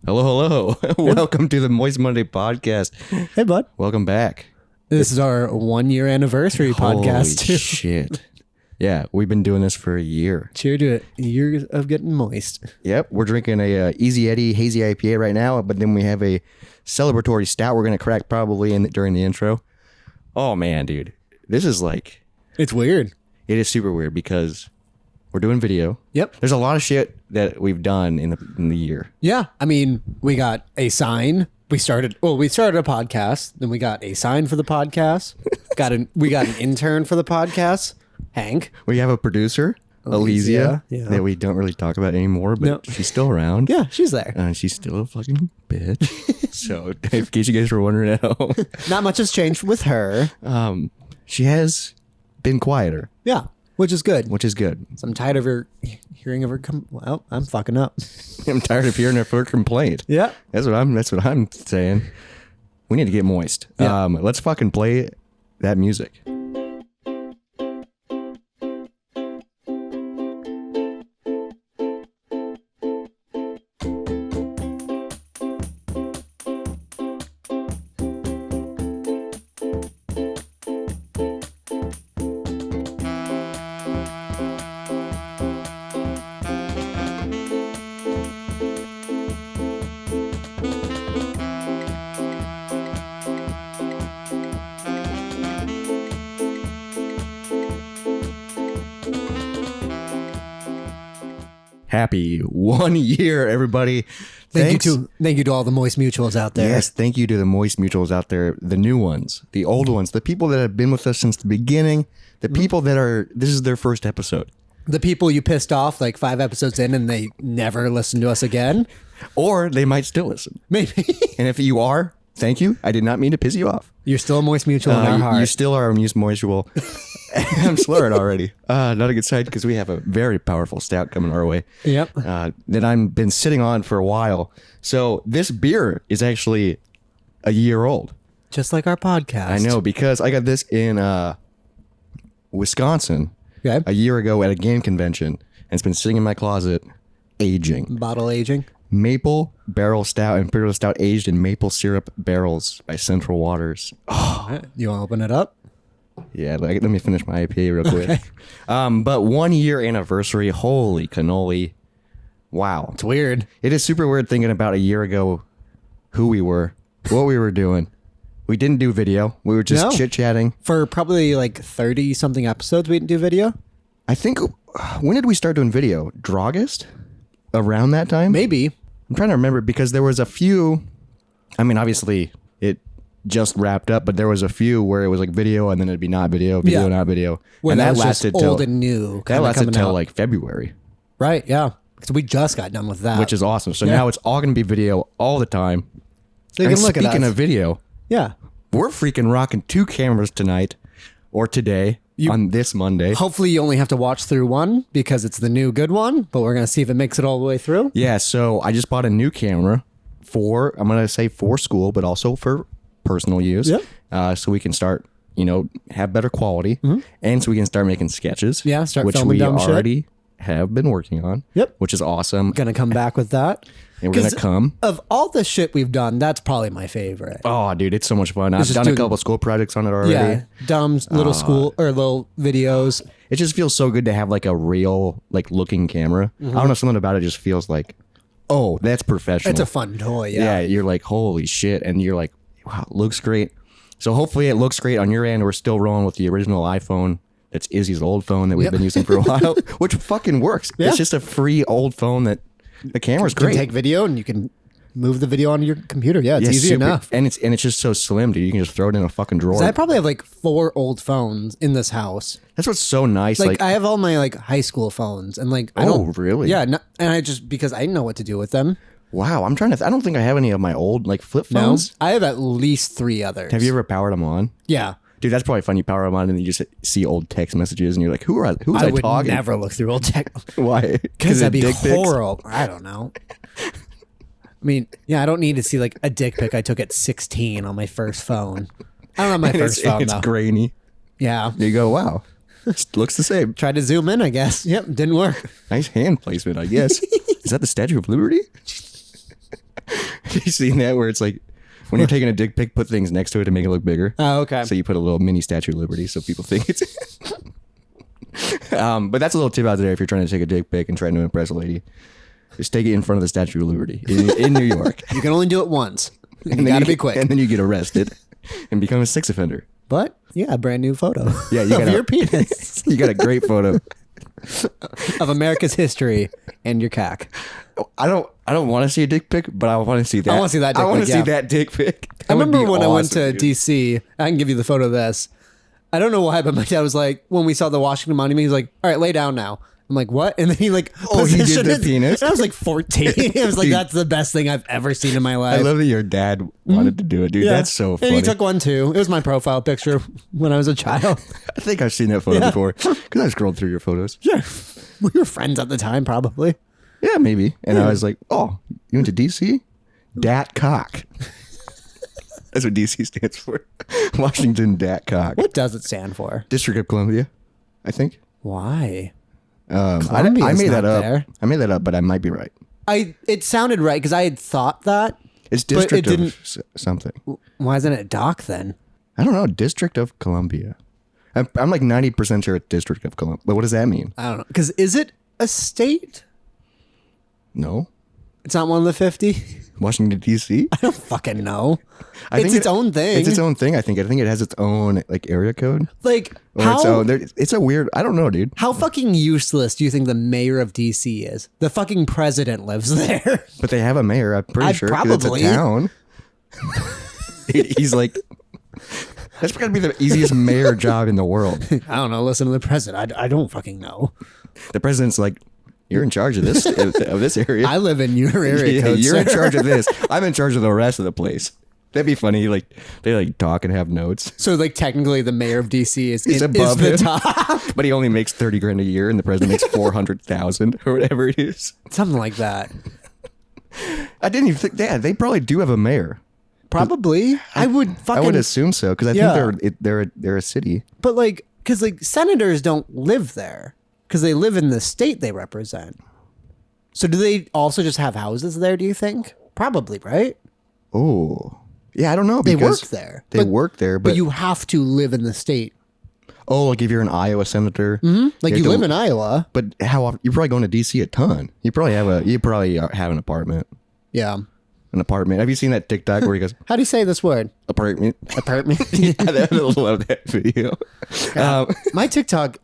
Hello, hello. Welcome to the Moist Monday podcast. Hey, bud. Welcome back. This is our 1 year anniversary podcast, too. Holy shit. Yeah, we've been doing this for a year. Cheer to a year of getting moist. Yep, we're drinking a Easy Eddie Hazy IPA right now, but then we have a celebratory stout we're going to crack probably during the intro. Oh, man, dude. This is like... It's weird. It is super weird because we're doing video. Yep. There's a lot of shit that we've done in the year. Yeah. I mean, we got a sign. We started a podcast. Then we got a sign for the podcast. We got an intern for the podcast, Hank. We have a producer, Elysia, yeah. that we don't really talk about anymore, but she's still around. Yeah, she's there. She's still a fucking bitch. So, in case you guys were wondering at home. Not much has changed with her. She has been quieter. Yeah, which is good. So I'm tired of hearing of her well, I'm fucking up. I'm tired of hearing her complaint. Yeah. That's what I'm saying. We need to get moist. Yeah. Let's fucking play that music. Happy 1 year, everybody. Thank you to all the moist mutuals out there. Yes, thank you to the moist mutuals out there, the new ones, the old ones, the people that have been with us since the beginning, the people that this is their first episode. The people you pissed off like 5 episodes in and they never listen to us again. Or they might still listen. Maybe. And if you are, thank you. I did not mean to piss you off. You're still a moist mutual in our heart. You still are a moist mutual. I'm slurring already. Not a good sign because we have a very powerful stout coming our way. Yep. That I've been sitting on for a while. So this beer is actually a year old. Just like our podcast. I know, because I got this in Wisconsin a year ago at a game convention, and it's been sitting in my closet, aging. Bottle aging. Maple barrel stout, imperial stout aged in maple syrup barrels by Central Waters. Oh, you want to open it up? Yeah, let me finish my IPA real quick. Okay. But 1 year anniversary, holy cannoli. Wow. It's weird. It is super weird thinking about a year ago who we were, what we were doing. We didn't do video. We were just chit-chatting. For probably like 30-something episodes, we didn't do video? I think, when did we start doing video? Draugust? Around that time? Maybe. I'm trying to remember because there was a few, I mean, obviously it just wrapped up, but there was a few where it was like video and then it'd be not video, not video. Where and that that was lasted just till old and new. That lasted till like February. Right, yeah. Because we just got done with that. Which is awesome. So now it's all going to be video all the time. So you and can look at us. Speaking of video, yeah, we're freaking rocking 2 cameras tonight or today on this Monday. Hopefully you only have to watch through one because it's the new good one, but we're going to see if it makes it all the way through. Yeah, so I just bought a new camera I'm going to say for school, but also for personal use. Yep. So we can start, have better quality and so we can start making sketches. Yeah, start which filming we dumb already shit. Have been working on. Yep. Which is awesome. Going to come back with that. And we're going to come. Of all the shit we've done, that's probably my favorite. Oh, dude, it's so much fun. I've done a couple school projects on it already. Yeah, dumb little school or little videos. It just feels so good to have like a real like looking camera. I don't know, something about it just feels like, oh, that's professional. It's a fun toy. Yeah, you're like, holy shit. And you're like, wow, it looks great. So hopefully it looks great on your end. We're still rolling with the original iPhone. That's Izzy's old phone that we've been using for a while, which fucking works. Yeah. It's just a free old phone that the camera's great. You can take video and you can move the video onto your computer. Yeah, it's easy enough. And it's just so slim, dude. You can just throw it in a fucking drawer. I probably have like 4 old phones in this house. That's what's so nice. Like I have all my like high school phones and like I don't really? Yeah, and I just because I didn't know what to do with them. Wow, I'm trying to. I don't think I have any of my old like flip phones. No, I have at least 3 others. Have you ever powered them on? Yeah. Dude, that's probably fun. You power them on and you just see old text messages and you're like, who's I talking? I would never look through old text. Why? Because that'd be horrible. I don't know. I mean, yeah, I don't need to see like a dick pic I took at 16 on my first phone. I don't have my first phone It's though. grainy. Yeah. You go, wow. Looks the same. Tried to zoom in, I guess. Yep, didn't work. Nice hand placement, I guess. Is that the Statue of Liberty? You seen that where it's like when you're taking a dick pic, put things next to it to make it look bigger. Oh, okay. So you put a little mini Statue of Liberty so people think it's. But that's a little tip out there if you're trying to take a dick pic and trying to impress a lady. Just take it in front of the Statue of Liberty in New York. You can only do it once. You gotta be quick. And then you get arrested and become a sex offender. But you got a brand new photo. Yeah, you got your penis. You got a great photo of America's history and your cack. I don't want to see a dick pic, but I want to see that. I want to see that dick pic. I want to see that dick pic. I remember when I went to DC. I can give you the photo of this. I don't know why, but my dad was like, when we saw the Washington Monument, he was like, "All right, lay down now." I'm like, "What?" And then he like, he did the penis. And I was like 14. I was like, Dude, that's the best thing I've ever seen in my life. I love that your dad wanted to do it, dude. Yeah. That's so funny. And he took one too. It was my profile picture when I was a child. I think I've seen that photo before because I scrolled through your photos. Yeah, we were friends at the time, probably. Yeah, maybe. And I was like, "Oh, you went to DC? Dat cock." That's what DC stands for. Washington Dat cock. What does it stand for? District of Columbia, I think. Why? I Columbia's made that not up. there. I made that up, but I might be right. It sounded right because I had thought that. It's But it District didn't- of something. Why isn't it Doc then? I don't know. District of Columbia. I'm like 90% sure it's District of Columbia. But what does that mean? I don't know. Because is it a state? No. It's not one of the 50? Washington, D.C.? I don't fucking know. I It's think its own thing. It's its own thing, I think. I think it has its own like area code. Like, Or its own. It's a weird... I don't know, dude. how fucking useless do you think the mayor of DC is? The fucking president lives there. But they have a mayor, I'm pretty sure. 'Cause probably. It's a town. He's like... That's got to be the easiest mayor job in the world. I don't know. Listen to the president. I don't fucking know. The president's like, you're in charge of this area. I live in your area code, you're in sir. charge of this. I'm in charge of the rest of the place. That'd be funny. Like they like talk and have notes. So like technically the mayor of DC is above the him. top. But he only makes 30 grand a year and the president makes 400,000 or whatever it is. Something like that. I didn't even think they probably do have a mayor. Probably. I would fucking... I would assume so because I Yeah. think they're a city. But like, because like senators don't live there because they live in the state they represent. So do they also just have houses there, do you think? Probably, right? Oh. Yeah, I don't know. They because work there. They work there, But you have to live in the state. oh, like if you're an Iowa senator. Like you live in Iowa. But how often? You're probably going to DC a ton. You probably have an apartment. Yeah. An apartment. Have you seen that TikTok where he goes, How do you say this word? apartment? Apartment. I love that video. My TikTok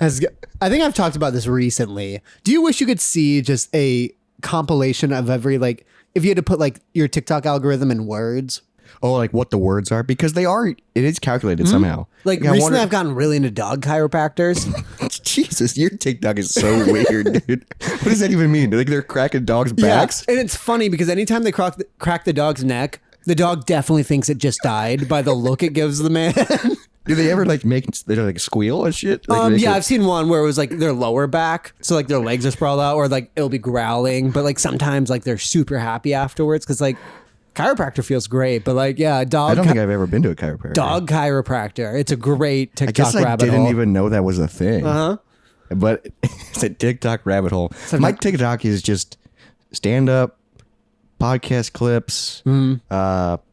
has... I think I've talked about this recently. Do you wish you could see just a compilation of every, like, if you had to put like your TikTok algorithm in words? Oh, like what the words are? Because it is calculated somehow. Like I recently wonder- I've gotten really into dog chiropractors. Jesus, your TikTok is so weird, dude. What does that even mean? Like they're cracking dogs' backs? And it's funny because anytime they crack the dog's neck, the dog definitely thinks it just died by the look it gives the man. Do they ever like they like squeal and shit? Like, make Yeah, it- I've seen one where it was like their lower back, so like their legs are sprawled out, or like it'll be growling, but like sometimes like they're super happy afterwards because like chiropractor feels great, but like yeah, dog. I don't think I've ever been to a chiropractor. Dog chiropractor. It's a great I TikTok guess I rabbit didn't hole. even know that was a thing. But it's a TikTok rabbit hole. My TikTok is just stand up, podcast clips,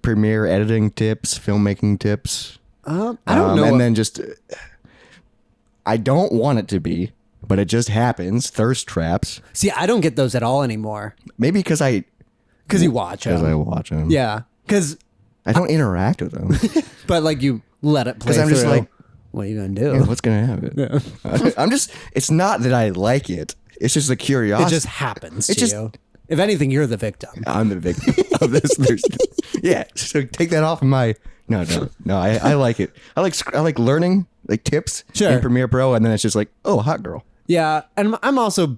premiere editing tips, filmmaking tips. I don't know. And then just, I don't want it to be, but it just happens. Thirst traps. See, I don't get those at all anymore Maybe because I because you watch them. watch them. Yeah, because I don't interact with them. but like you let it play. 'Cause I'm just through. like, what are you gonna do? Yeah, what's gonna happen? I'm just. It's not that I like it. It's just a It curiosity. just happens It to just- you. If anything, you're the victim. I'm the victim of this. Yeah. So take that off of my. No. I like it. I like learning like tips Sure. in Premiere Pro, and then it's just like, oh, hot girl. Yeah, and I'm also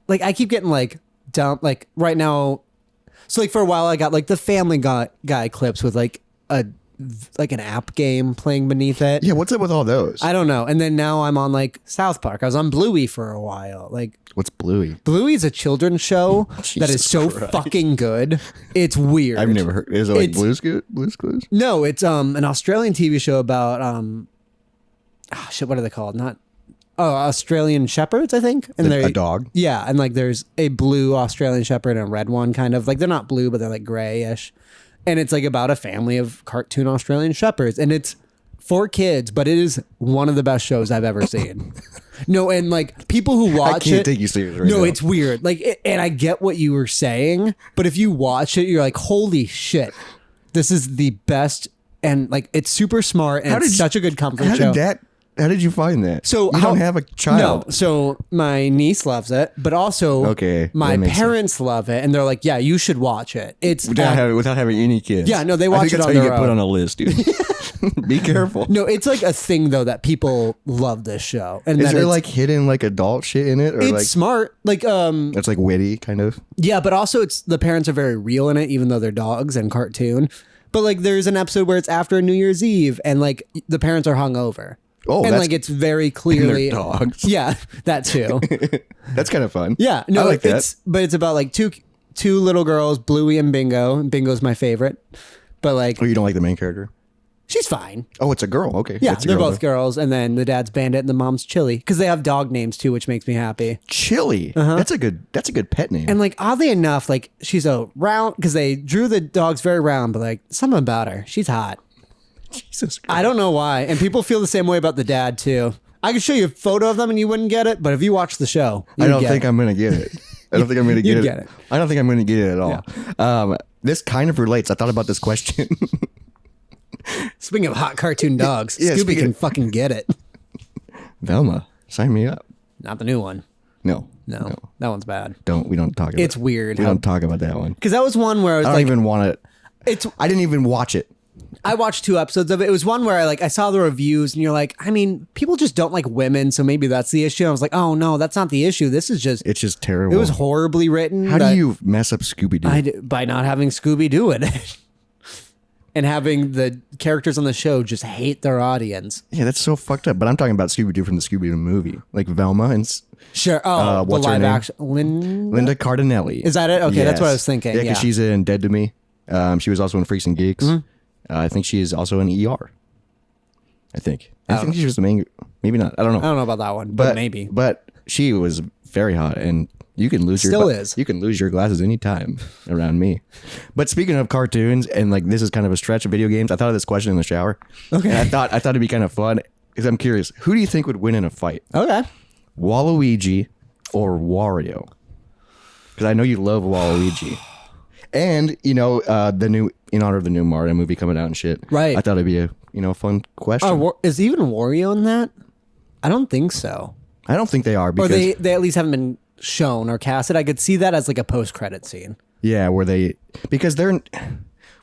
like I keep getting like down like right now. So like for a while I got like the Family Guy clips with like an app game playing beneath it. Yeah. What's up with all those? I don't know. And then now I'm on like South Park. I was on Bluey for a while. Like What's Bluey? Bluey's a children's show that Jesus is so Christ. fucking good. It's weird. I've never heard. Is it like It's- Blue's Clues? No, it's an Australian TV show about what are they called? Not Australian Shepherds, I think. And A dog? Yeah, and like there's a blue Australian Shepherd and a red one, kind of. Like they're not blue, but they're like grayish. And it's like about a family of cartoon Australian Shepherds. And it's for kids, but it is one of the best shows I've ever seen. No, and like people who watch I can't it, take you serious right no, now. it's weird. Like, and I get what you were saying, but if you watch it, you're like, holy shit, this is the best. And like, it's super smart and it's such a good comfort show. How did you find that? So you don't have a child. No, so my niece loves it, but also my parents love it, and they're like, "Yeah, you should watch it." It's without having any kids. Yeah, no, they watch I think it that's on how their you get put own. on a list, dude. Be careful. No, it's like a thing though that people love this show, and is that there like hidden like adult shit in it, or it's like smart, like it's like witty kind of? Yeah, but also it's the parents are very real in it, even though they're dogs and cartoon. But like, there's an episode where it's after New Year's Eve, and like the parents are hungover. Oh, and like it's very clearly dogs. Yeah, that too. That's kind of fun. Yeah, no, I like it's that. but it's about like two little girls, Bluey and Bingo. Bingo's my favorite, but like Oh, you don't like the main character? she's fine. Oh, it's a girl. Okay. Yeah, It's a they're girl, both though. girls, and then the dad's Bandit and the mom's Chili because they have dog names too, which makes me happy. Chili. That's a good pet name. And like oddly enough, like she's a round because they drew the dogs very round, but like something about her, she's hot. Jesus Christ. I don't know why, and people feel the same way about the dad too. I could show you a photo of them and you wouldn't get it, but if you watch the show, I don't think I'm gonna get it. I don't think I'm gonna get You'd it. get it. I don't think I'm gonna get it at all. This kind of relates. I thought about this question. Speaking of hot cartoon dogs, Yeah, Scooby speaking can of- fucking get it. Velma, sign me up. Not the new one. No, No, that one's bad. we don't talk about. It's weird We how- don't talk about that one. Because that was one where I was I don't like, even want it. I didn't even watch it. I watched 2 episodes of it. It was one where I saw the reviews and you're like, I mean, people just don't like women, so maybe that's the issue. I was like, oh no, that's not the issue. This is just It's just terrible. it was horribly written. How do you mess up Scooby Doo? By not having Scooby do it. And having the characters on the show just hate their audience. Yeah, that's so fucked up. But I'm talking about Scooby Doo from the Scooby Doo movie, like Velma and Sure. Oh, the what's her live name? action. Linda Cardinelli. Is that it? Okay, that's what I was thinking. Yeah, Yeah. because she's in Dead to Me. She was also in Freaks and Geeks. Mm-hmm. I think she is also in ER. I think she was the main. Maybe not. I don't know. I don't know about that one, but maybe. But she was very hot, and you can lose Still is. You can lose your glasses anytime around me. But speaking of cartoons, and like this is kind of a stretch of video games. I thought of this question in the shower. Okay. And I thought it'd be kind of fun because I'm curious. Who do you think would win in a fight? Okay. Waluigi or Wario? Because I know you love Waluigi. And, the new, in honor of the new Mario movie coming out and shit. Right. I thought it'd be a fun question. Is even Wario in that? I don't think so. I don't think they are Or because, they at least haven't been shown or casted. I could see that as like a post-credit scene. yeah, because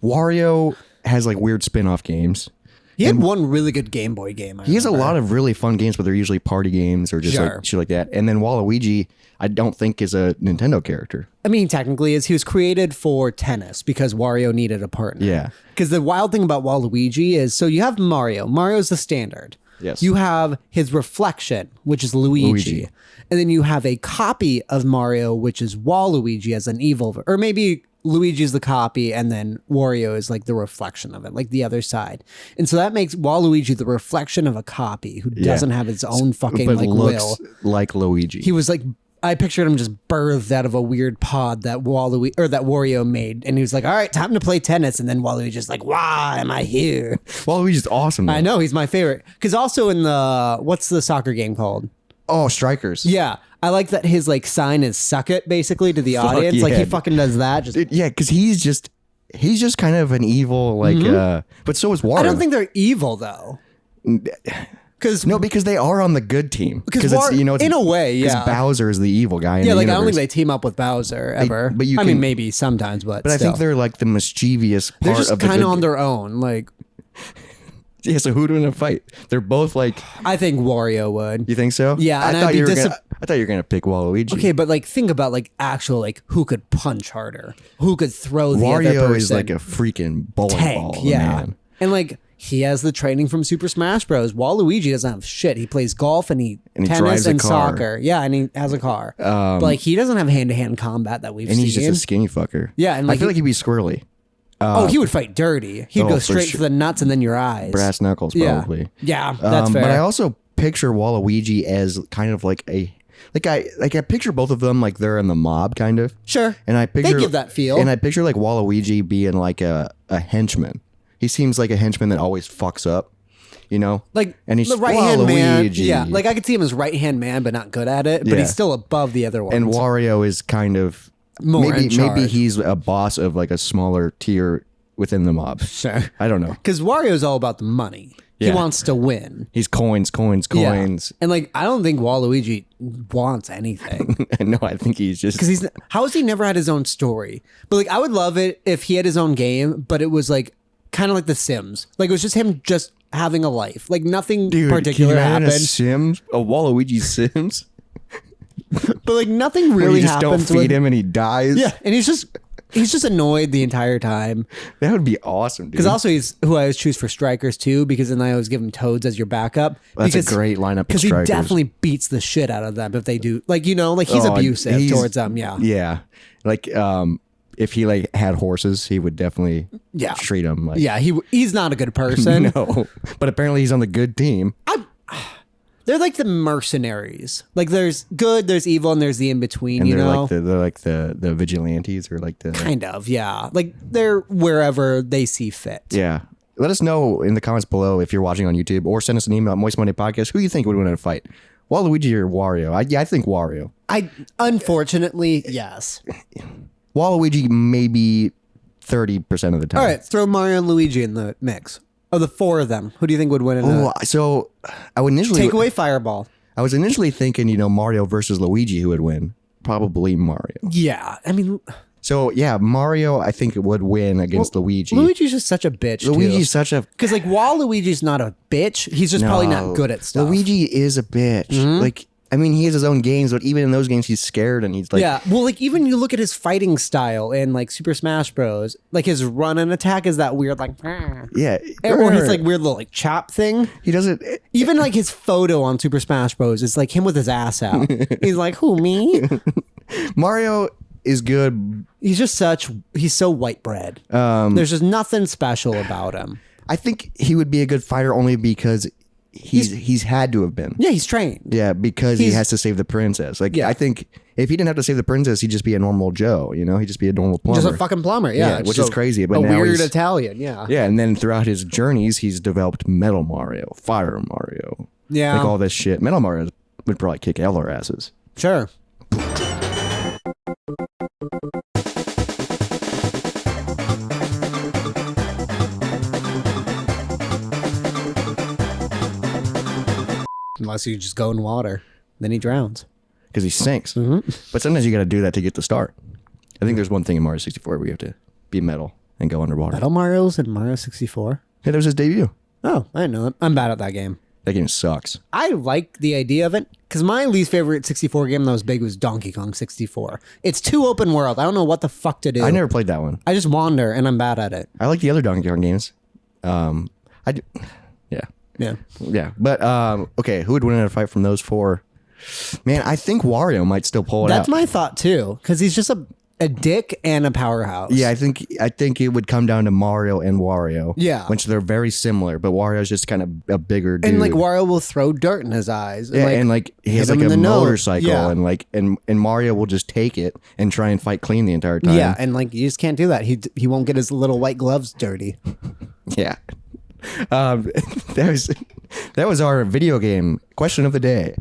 Wario has like weird spin-off games. He had one really good Game Boy game. He has a lot of really fun games, but they're usually party games or just Sure. like shit like that. And then Waluigi, I don't think is a Nintendo character. I mean, technically, he was created for tennis because Wario needed a partner. Yeah. Because the wild thing about Waluigi is, so you have Mario. Mario's the standard. Yes. You have his reflection, which is Luigi. And then you have a copy of Mario, which is Waluigi as an evil, or maybe Luigi's the copy and then Wario is like the reflection of it, like the other side. And so that makes Waluigi the reflection of a copy who doesn't have his own fucking But like looks will. like Luigi. He was like, I pictured him just birthed out of a weird pod that Wario made, and he was like, "All right, time to play tennis." And then Waluigi's like, "Why am I here?" Waluigi's awesome. Though. I know he's my favorite because also in the what's the soccer game called? Oh, Strikers. Yeah, I like that his like sign is "suck it" basically to the audience. Like he yeah. fucking does that. Just Yeah, because he's just kind of an evil like. But so is Wario. I don't think they're evil though. Because No, because they are on the good team. Because it's in a way, yeah. Because Bowser is the evil guy. In yeah, the like I don't universe. think they team up with Bowser ever. but you I mean, can- maybe sometimes, but But I still. think they're like the mischievous part They're just of the kind good of on their own. Like Yeah, so who'd win a fight? They're both like. I think Wario would. You think so? Yeah, I and thought I'd be you were gonna. I thought you were gonna pick Waluigi. Okay, but like think about like actual like who could punch harder, who could throw the other Wario person. is like a freaking bowling tank, ball. yeah. Man. And like he has the training from Super Smash Bros. Waluigi doesn't have shit. He plays golf and he drives tennis a and car. soccer. Yeah, and he has a car. But like he doesn't have hand to hand combat that we've And seen. he's just a skinny fucker. Yeah, and I like feel like he'd be squirrely. oh, he would fight dirty. He'd oh, go for straight sure. for the nuts and then your eyes. Brass knuckles, yeah. probably. Yeah, that's fair. But I also picture Waluigi as kind of like I picture both of them like they're in the mob kind of. Sure. And I picture they give that feel. And I picture like Waluigi being like a henchman. He seems like a henchman that always fucks up, you know? Like and he's the right hand man. Waluigi. Yeah. Like I could see him as right hand man, but not good at it. But he's still above the other ones. And Wario is kind of more in charge. Maybe he's a boss of like a smaller tier within the mob. Sure. I don't know. Because Wario's all about the money. He wants to win. He's coins. Yeah. And like, I don't think Waluigi wants anything. No, I think he's just because how has he never had his own story? But like, I would love it if he had his own game, but it was like kind of like The Sims. Like it was just him just having a life. Like nothing particular happened. A Sims, a Waluigi Sims. But like nothing really you just happens. Don't feed him and he dies. Yeah, and he's just annoyed the entire time. That would be awesome, dude. Because also he's who I always choose for strikers too, because then I always give him Toads as your backup. That's a great lineup. Because he definitely beats the shit out of them if they do. Like, you know, like he's abusive towards them. Yeah. Yeah. Like if he like had horses, he would definitely treat them like. Yeah, he's not a good person. No, but apparently he's on the good team. They're like the mercenaries. Like there's good, there's evil, and there's the in between. And you they're know, like they're like the vigilantes or like the kind of Like they're wherever they see fit. Yeah. Let us know in the comments below if you're watching on YouTube, or send us an email at Moist Monday Podcast. Who you think would win in a fight, Waluigi or Wario? I think Wario. Unfortunately, yes. Waluigi maybe 30% of the time. All right, throw Mario and Luigi in the mix. Of the four of them, who do you think would win in so I would initially take away Fireball. I was initially thinking, Mario versus Luigi, who would win? Probably Mario. Yeah, I mean, so yeah, Mario I think it would win against Luigi. Luigi's just such a bitch. Luigi's such a because like Waluigi's not a bitch. He's just probably not good at stuff. Luigi is a bitch. Like. I mean, he has his own games, but even in those games, he's scared and he's like... Yeah, well, like, even you look at his fighting style in, like, Super Smash Bros. Like, his run and attack is that weird, like... Yeah. Or his, like, weird little, like, chop thing. He doesn't... Even, like, his photo on Super Smash Bros. is, like, him with his ass out. He's like, who, me? Mario is good. He's just he's so white bread. There's just nothing special about him. I think he would be a good fighter only because... He's had to have been. Yeah, he's trained. Yeah, because he has to save the princess. Like, I think if he didn't have to save the princess, he'd just be a normal Joe. He'd just be a normal plumber. Just a fucking plumber. Yeah, which is crazy. But a now weird Italian. Yeah. Yeah, and then throughout his journeys, he's developed Metal Mario, Fire Mario. Yeah, like all this shit. Metal Mario would probably kick all our asses. Sure. Unless you just go in water. Then he drowns. Because he sinks. But sometimes you got to do that to get the start. I think there's one thing in Mario 64 where you have to be metal and go underwater. Metal Mario's in Mario 64? Yeah, that was his debut. Oh, I didn't know that. I'm bad at that game. That game sucks. I like the idea of it because my least favorite 64 game that was big was Donkey Kong 64. It's too open world. I don't know what the fuck to do. I never played that one. I just wander and I'm bad at it. I like the other Donkey Kong games. Yeah. But, okay, who would win in a fight from those four? Man, I think Wario might still pull it out. That's my thought, too, because he's just a dick and a powerhouse. Yeah, I think it would come down to Mario and Wario. Yeah. Which they're very similar, but Wario's just kind of a bigger dude. And, like, Wario will throw dirt in his eyes. And, he has, like, a motorcycle, yeah. and, like, and Mario will just take it and try and fight clean the entire time. Yeah, and, like, you just can't do that. He won't get his little white gloves dirty. Yeah. That was our video game question of the day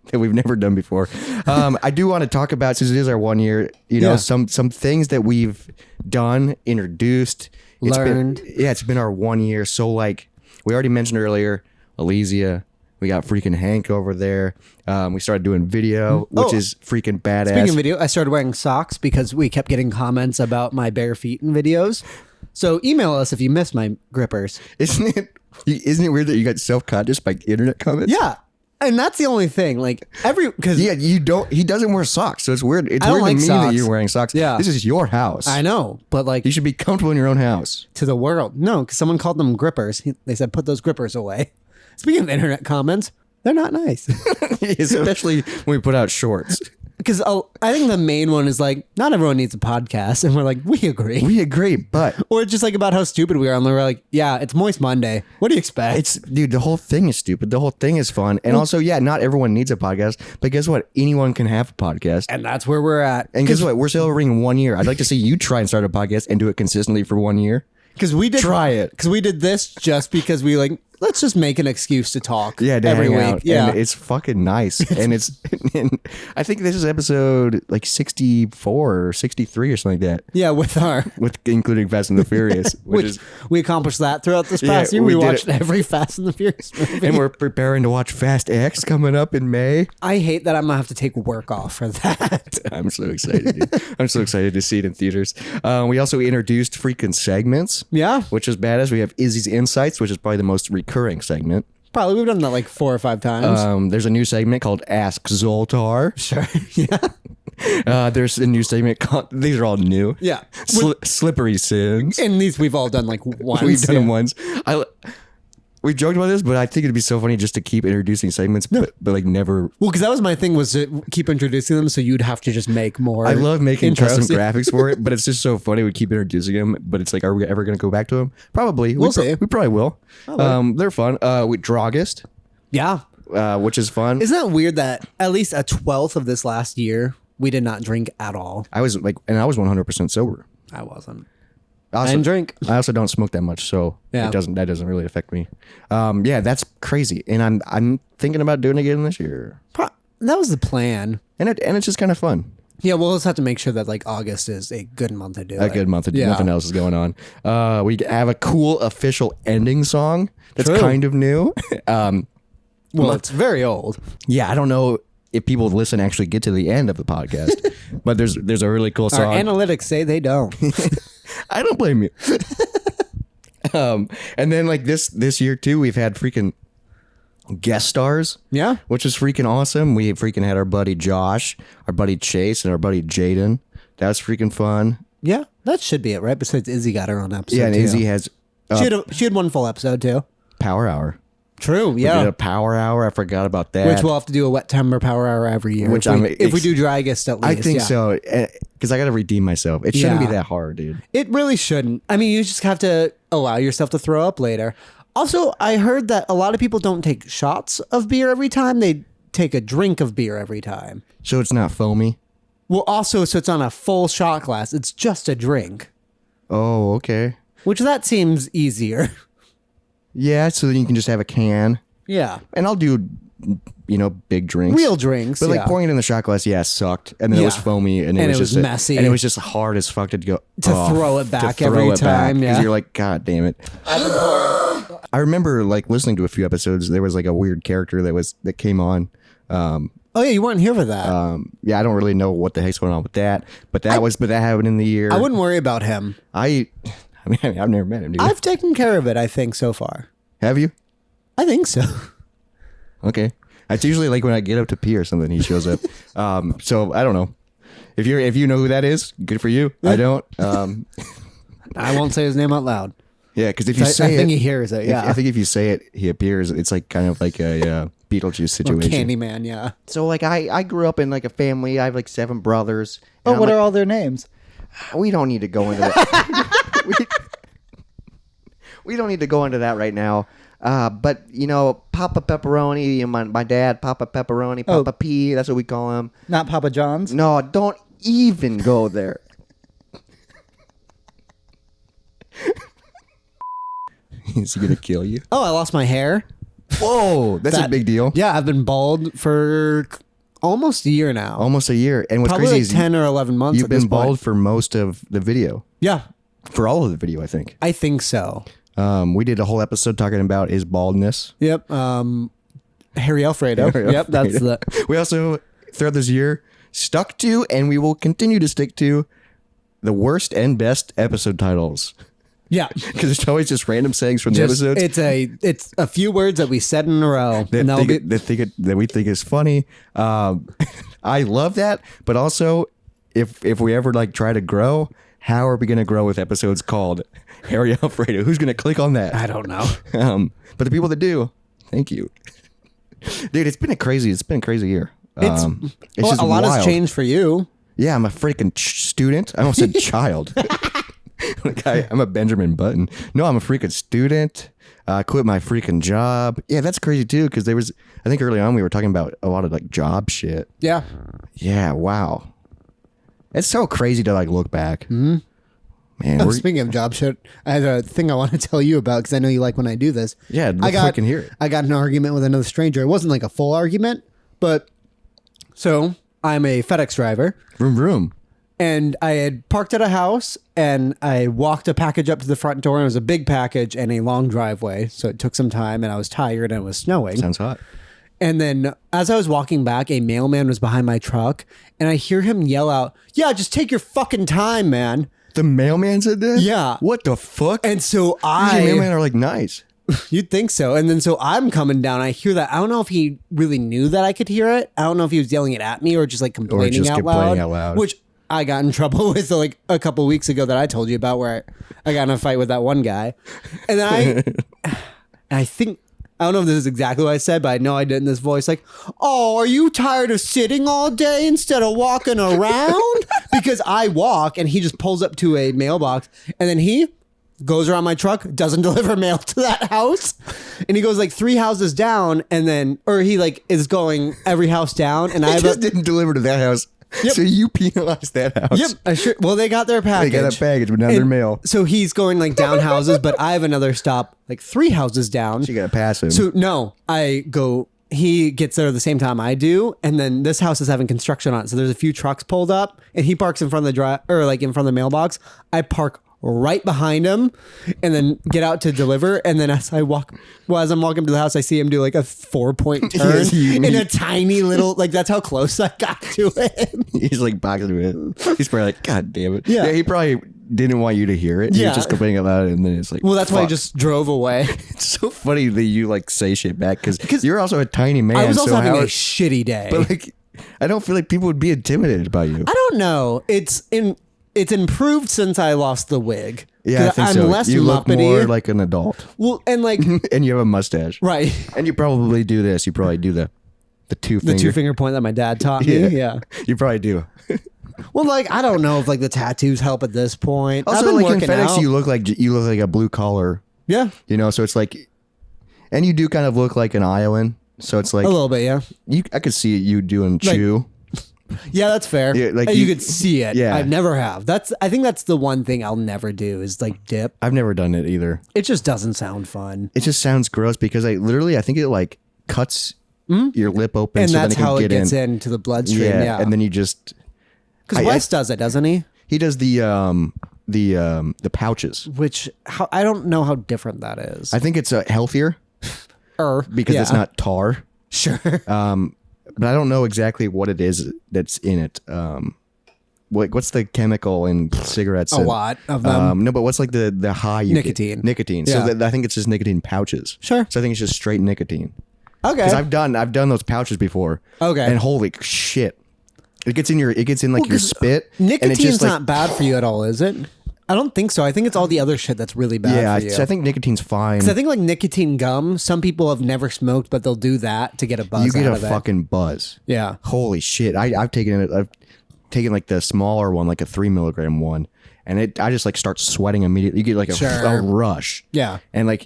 that we've never done before. I do want to talk about, since it is our 1 year, some things that we've done, introduced, learned. It's been our 1 year. So like we already mentioned earlier, Elysia. We got freaking Hank over there. We started doing video, which is freaking badass. Speaking of video, I started wearing socks because we kept getting comments about my bare feet in videos. So email us if you missed my grippers. Isn't it weird that you got self-conscious by internet comments? Yeah. And that's the only thing. Like he doesn't wear socks, so it's weird. It's weird to me that you're wearing socks. Yeah. This is your house. I know, but like you should be comfortable in your own house. To the world. No, because someone called them grippers. They said, put those grippers away. Speaking of internet comments, they're not nice. Especially when we put out shorts. because I think the main one is like, not everyone needs a podcast, and we're like, we agree. We agree, but Or just like about how stupid we are, and we're like, yeah, it's Moist Monday. What do you expect? dude, the whole thing is stupid. The whole thing is fun, and also, yeah, not everyone needs a podcast, but guess what? Anyone can have a podcast, And that's where we're at. and guess what? We're celebrating 1 year. I'd like to see you try and start a podcast and do it consistently for 1 year. Because we did Try it. Because we did this just because we like, let's just make an excuse to talk. Yeah, to every hang week. out. Yeah, And it's fucking nice. And and I think this is episode like 64 or 63 or something like that, yeah, with our. with including Fast and the Furious, which is, We accomplished that throughout this Yeah, past year. we We did watched it. every Fast and the Furious movie. and we're preparing to watch Fast X coming up in May. I hate that I'm gonna have to take work off for that. I'm so excited. Dude. I'm so excited to see it in theaters. We also introduced freaking segments. Yeah. Which is badass. We have Izzy's Insights, which is probably the most recurring segment. Probably we've done that like 4 or 5 times. There's a new segment called Ask Zoltar. Sure. Yeah. There's a new segment called, these are all new. Yeah. Slippery Sins. And these we've all done like once. We've done yeah. them once. We joked about this, but I think it'd be so funny just to keep introducing segments, but like never. Well, because that was my thing, was to keep introducing them, so you'd have to just make more. I love making intros. custom graphics for it, but it's just so funny. We keep introducing them, but it's like, are we ever going to go back to them? Probably. We'll see. We probably will. They're fun. With Drogist, Yeah. which is fun. Isn't that weird that at least a 12th of this last year we did not drink at all? I was 100% sober. I wasn't. I I didn't drink. I also don't smoke that much, so Yeah. that doesn't really affect me. Yeah, that's crazy, and I'm thinking about doing it again this year, That was the plan. and it's just kind of fun. Yeah, we'll just have to make sure that like August is a good month to do it. A good month. Yeah. Nothing else is going on. We have a cool official ending song that's True. kind of new. Well, it's very old. Yeah, I don't know if people listen actually get to the end of the podcast, but there's a really cool Our song. analytics say they don't. I don't blame you. And then like this year too, we've had freaking guest stars. Yeah. Which is freaking awesome. We freaking had our buddy Josh, our buddy Chase, and our buddy Jaden. That was freaking fun. Yeah, that should be it, right? Besides, Izzy got her own episode. Yeah, and too. Izzy has She had one full episode too. Power Hour. True. We Yeah. did a Power Hour. I forgot about that. Which we'll have to do a wet timber power hour every year. Which if we do Drygist at least. I think yeah. so. Because I got to redeem myself. It shouldn't Yeah. be that hard, dude. It really shouldn't. I mean, you just have to allow yourself to throw up later. Also, I heard that a lot of people don't take shots of beer every time. They take a drink of beer every time. So it's not foamy. Well, also, so it's on a full shot glass. It's just a drink, Oh, okay. which that seems easier. Yeah, so then you can just have a can. Yeah. And I'll do, big drinks. Real drinks. But like yeah. pouring it in the shot glass, sucked. And then it was Yeah. foamy, and it was just messy. and it was just hard as fuck to go To throw it back every time, Because yeah. you're like, God damn it. I remember like listening to a few episodes. There was like a weird character that came on. Oh, yeah, you weren't here for that. Yeah, I don't really know what the heck's going on with that. But that happened in the year. I wouldn't worry about him. I mean, I've never met him. Dude. I've taken care of it, I think, so far. Have you? I think so. Okay. It's usually like when I get up to pee or something, he shows up. So I don't know. If you know who that is, good for you. I don't. I won't say his name out loud. Yeah, because if you I say think it, he hears it, yeah. I think if you say it, he appears. It's like kind of like a Beetlejuice Or situation. Candyman, yeah. So like I grew up in like a family. I have like 7 brothers. Oh, what are all their names? We don't need to go into that. we don't need to go into that right now. But Papa Pepperoni and my dad, Papa Pepperoni, Papa P. That's what we call him. Not Papa John's? No, don't even go there. Is he gonna kill you? Oh, I lost my hair. Whoa, that's a big deal. Yeah, I've been bald for almost a year now. Almost a year. And what's Probably crazy like is 10 or 11 months you've at this been bald point. for most of the video. Yeah, For all of the video, I think. I think so. We did a whole episode talking about his baldness. Yep. Harry Alfredo. Yep, that's the... We also, throughout this year, stuck to, and we will continue to stick to, the worst and best episode titles. Yeah. Because it's always just random sayings from the Just, episodes it's a few words that we said in a row. that we think is funny. I love that, but also if we ever like try to grow, how are we going to grow with episodes called Harry Alfredo? Who's going to click on that? I don't know. But the people that do, thank you, dude. It's been a crazy year. It's just a lot has wild. changed for you. Yeah, I'm a freaking student. I almost said child. Like I'm a Benjamin Button. No, I'm a freaking student. I quit my freaking job. Yeah, that's crazy too. Because I think early on we were talking about a lot of like job shit. Yeah. Yeah, wow. It's so crazy to like look back. Mm-hmm. Man, Speaking of job shit, I had a thing I want to tell you about because I know you like when I do this. Yeah, let's fucking hear it. I got in an argument with another stranger. It wasn't like a full argument, but so I'm a FedEx driver. Vroom vroom. And I had parked at a house and I walked a package up to the front door and it was a big package and a long driveway. So it took some time and I was tired and it was snowing. Sounds hot. And then as I was walking back, a mailman was behind my truck and I hear him yell out, "Yeah, just take your fucking time, man." The mailman said that? Yeah. What the fuck? And so Usually mailmen are like nice. You'd think so. And then so I'm coming down. I hear that. I don't know if he really knew that I could hear it. I don't know if he was yelling it at me or just like complaining, out loud. Which I got in trouble with like a couple weeks ago that I told you about where I got in a fight with that one guy. And then I think, I don't know if this is exactly what I said, but I know I did in this voice like, "Oh, are you tired of sitting all day instead of walking around?" Because I walk and he just pulls up to a mailbox and then he goes around my truck, doesn't deliver mail to that house. And he goes like 3 houses down and then, or he like is going every house down. And I just didn't deliver to that house. Yep. So you penalized that house. Yep. Well, they got their package. They got a package, but not their mail. So he's going like down houses, but I have another stop like 3 houses down. So you got to pass him. So no, I go, he gets there at the same time I do. And then this house is having construction on it. So there's a few trucks pulled up and he parks in front of the or like in front of the mailbox. I park right behind him and then get out to deliver. And then as I'm walking to the house, I see him do like a 4-point turn in a tiny little, like that's how close I got to him. He's like boxing it. He's probably like, "God damn it." Yeah. He probably didn't want you to hear it. He was just complaining about it. And then it's like, Well, that's why I fuck. just drove away. It's so funny that you like say shit back because you're also a tiny man. I was also so having how a shitty day. But like, I don't feel like people would be intimidated by you. I don't know. It's improved since I lost the wig. Yeah, I think I'm so. less You look muppety. more like an adult. Well, and like And you have a mustache. right, And you probably do this. You probably do the two the finger. 2-finger point that my dad taught me. Yeah. You probably do. Well, like I don't know if like the tattoos help at this point. I've Also, been like in working FedEx, out. you look like a blue collar. Yeah, You know, so it's like, and you do kind of look like an Iowan. So it's like a little bit. Yeah, I could see you doing chew. yeah, that's fair. Yeah, like you you- could see it. Yeah. I never have. I think that's the one thing I'll never do is like dip. I've never done it either. It just doesn't sound fun. It just sounds gross because I think it like cuts your lip open, And so that's then it can how it get gets in. into the bloodstream. Yeah, Yeah, and then you just because Wes does it, doesn't he? he does the pouches. Which I don't know how different that is. I think it's healthier because it's yeah. not tar. Sure. But I don't know exactly what it is that's in it. What's the chemical in cigarettes? A lot of them. No, but what's like the high you Nicotine. Get? Nicotine. Yeah. So I think it's just nicotine pouches. Sure. So I think it's just straight nicotine. Okay. Because I've done those pouches before. Okay. And holy shit, it gets in your spit. And Nicotine's it's just like, not bad for you at all, is it? I don't think so. I think it's all the other shit that's really bad yeah, for you. I think nicotine's fine. 'Cause I think like nicotine gum, some people have never smoked, but they'll do that to get a buzz You get out a of it. fucking buzz. Yeah. Holy shit. I've taken it. I've taken like the smaller one, like a 3 milligram one. And I just like start sweating immediately. You get like a rush. Yeah. And like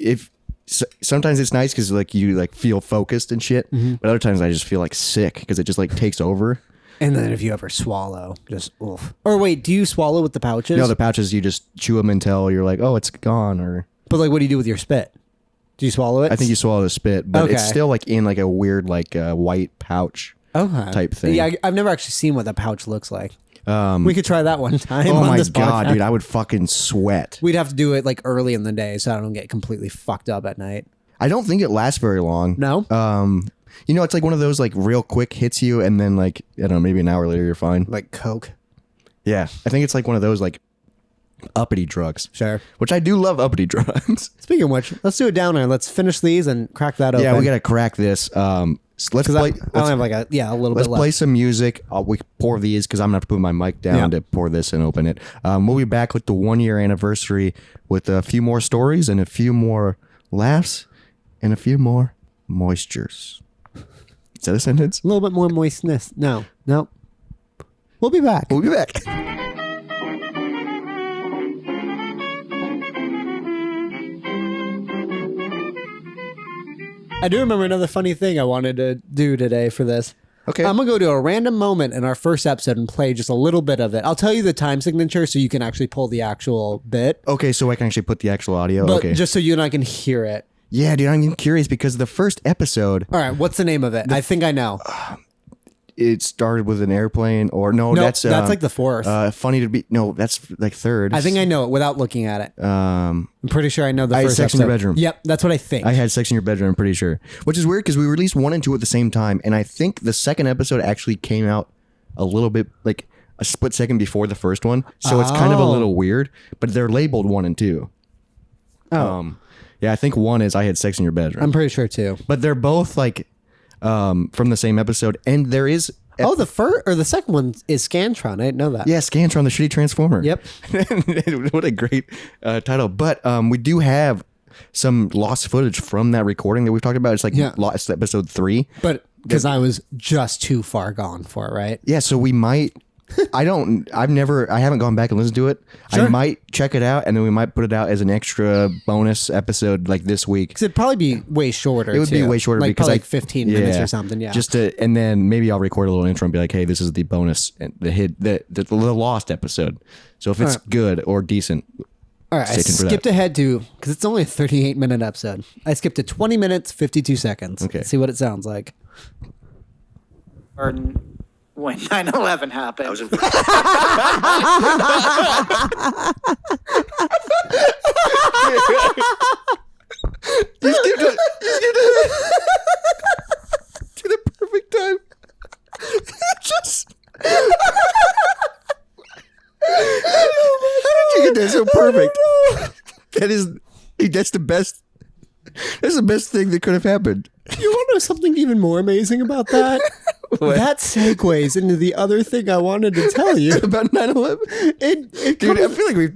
sometimes it's nice because like you like feel focused and shit. Mm-hmm. But other times I just feel like sick because it just like takes over. And then if you ever swallow, just oof. Or wait, do you swallow with the pouches? No, the pouches, you just chew them until you're like, oh, it's gone. Or But like, what do you do with your spit? Do you swallow it? I think you swallow the spit, but it's Okay. still like in like a weird like white pouch type thing. Yeah, I've never actually seen what that pouch looks like. We could try that one time. Oh on my this god, podcast. dude, I would fucking sweat. We'd have to do it like early in the day so I don't get completely fucked up at night. I don't think it lasts very long. No? You know, it's like one of those like real quick hits you and then like, I don't know, maybe an hour later you're fine. Like Coke. Yeah. I think it's like one of those like uppity drugs. Sure. Which I do love uppity drugs. Speaking of which, let's do it down there. Let's finish these and crack that open. Yeah, we gotta crack this. So let's Because I play. don't have like a little Let's bit left. play some music. We pour these because I'm gonna have to put my mic down Yeah. to pour this and open it. We'll be back with the 1 year anniversary with a few more stories and a few more laughs and a few more moistures. Is that a sentence? A little bit more moistness. No. We'll be back. We'll be back. I do remember another funny thing I wanted to do today for this. Okay. I'm going to go to a random moment in our first episode and play just a little bit of it. I'll tell you the time signature so you can actually pull the actual bit. Okay, so I can actually put the actual audio. But Okay. just so you and I can hear it. Yeah, dude, I'm curious because the first episode, All right, what's the name of it? I think I know. it started with an airplane, or no, No, that's like the fourth. funny to be. No, that's like third. I think I know it without looking at it. I'm pretty sure I know the I had first sex in episode. your bedroom. Yep, that's what I think. I had sex in your bedroom. I'm pretty sure, which is weird because we released 1 and 2 at the same time, and I think the second episode actually came out a little bit like a split second before the first one, so it's kind of a Oh. little weird. But they're labeled 1 and 2. Yeah, I think 1 is I had sex in your bedroom, I'm pretty sure too. but they're both like from the same episode, and there is. Oh, the first or the second one is Scantron. I didn't know that. Yeah, Scantron, the shitty transformer. Yep. What a great title. But we do have some lost footage from that recording that we've talked about. It's like lost episode 3. But because I was just too far gone for it, right? Yeah, so we might. I haven't gone back and listened to it. Sure. I might check it out, and then we might put it out as an extra bonus episode like this week. Because it'd probably be way shorter. It would be way shorter like because probably like 15 minutes or something. Yeah. And then maybe I'll record a little intro and be like, "Hey, this is the bonus, and the lost episode." So if it's good or decent, all right. I stay tuned for skipped that. ahead to because it's only a 38-minute episode. I skipped to 20 minutes 52 seconds. Okay. Let's see what it sounds like. When 9/11 happened. to the perfect time. Just. How did you get that so perfect? That's the best. That's the best thing that could have happened. You want to know something even more amazing about that? What? That segues into the other thing I wanted to tell you. About 9/11. Dude, I feel like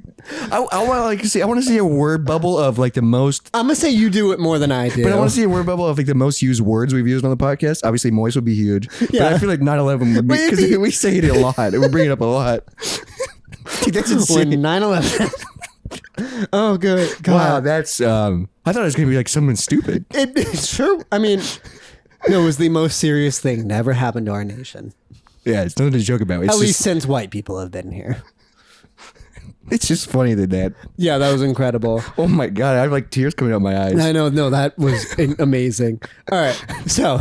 I want to see a word bubble of like the most. I'm gonna say you do it more than I do. But I want to see a word bubble of like the most used words we've used on the podcast. Obviously, moist would be huge. Yeah. But I feel like 9/11 would be because we say it a lot. We bring it up a lot. Dude, that's when insane. 9/11. Oh, good God. Wow, that's. I thought it was gonna be like something stupid. It's true. I mean, no, it was the most serious thing that ever happened to our nation. Yeah, it's nothing to joke about. It's At just, least since white people have been here. it's just funny that. Yeah, that was incredible. Oh my god, I have like tears coming out my eyes. I know. No, that was amazing. All right. So,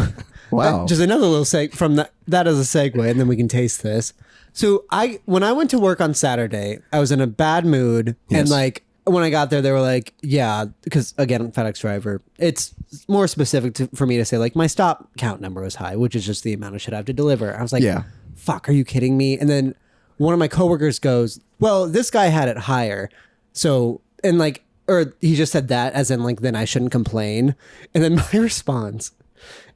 Wow. just another little from that as a segue, and then we can taste this. So when I went to work on Saturday, I was in a bad mood, and Yes. like when I got there, they were like, "Yeah," because again, I'm FedEx driver. It's more specific for me to say like my stop count number was high, which is just the amount of shit I have to deliver. I was like, Yeah. fuck, are you kidding me?" And then one of my coworkers goes, "Well, this guy had it higher, so and like." Or he just said that as in like, then I shouldn't complain. And then my response,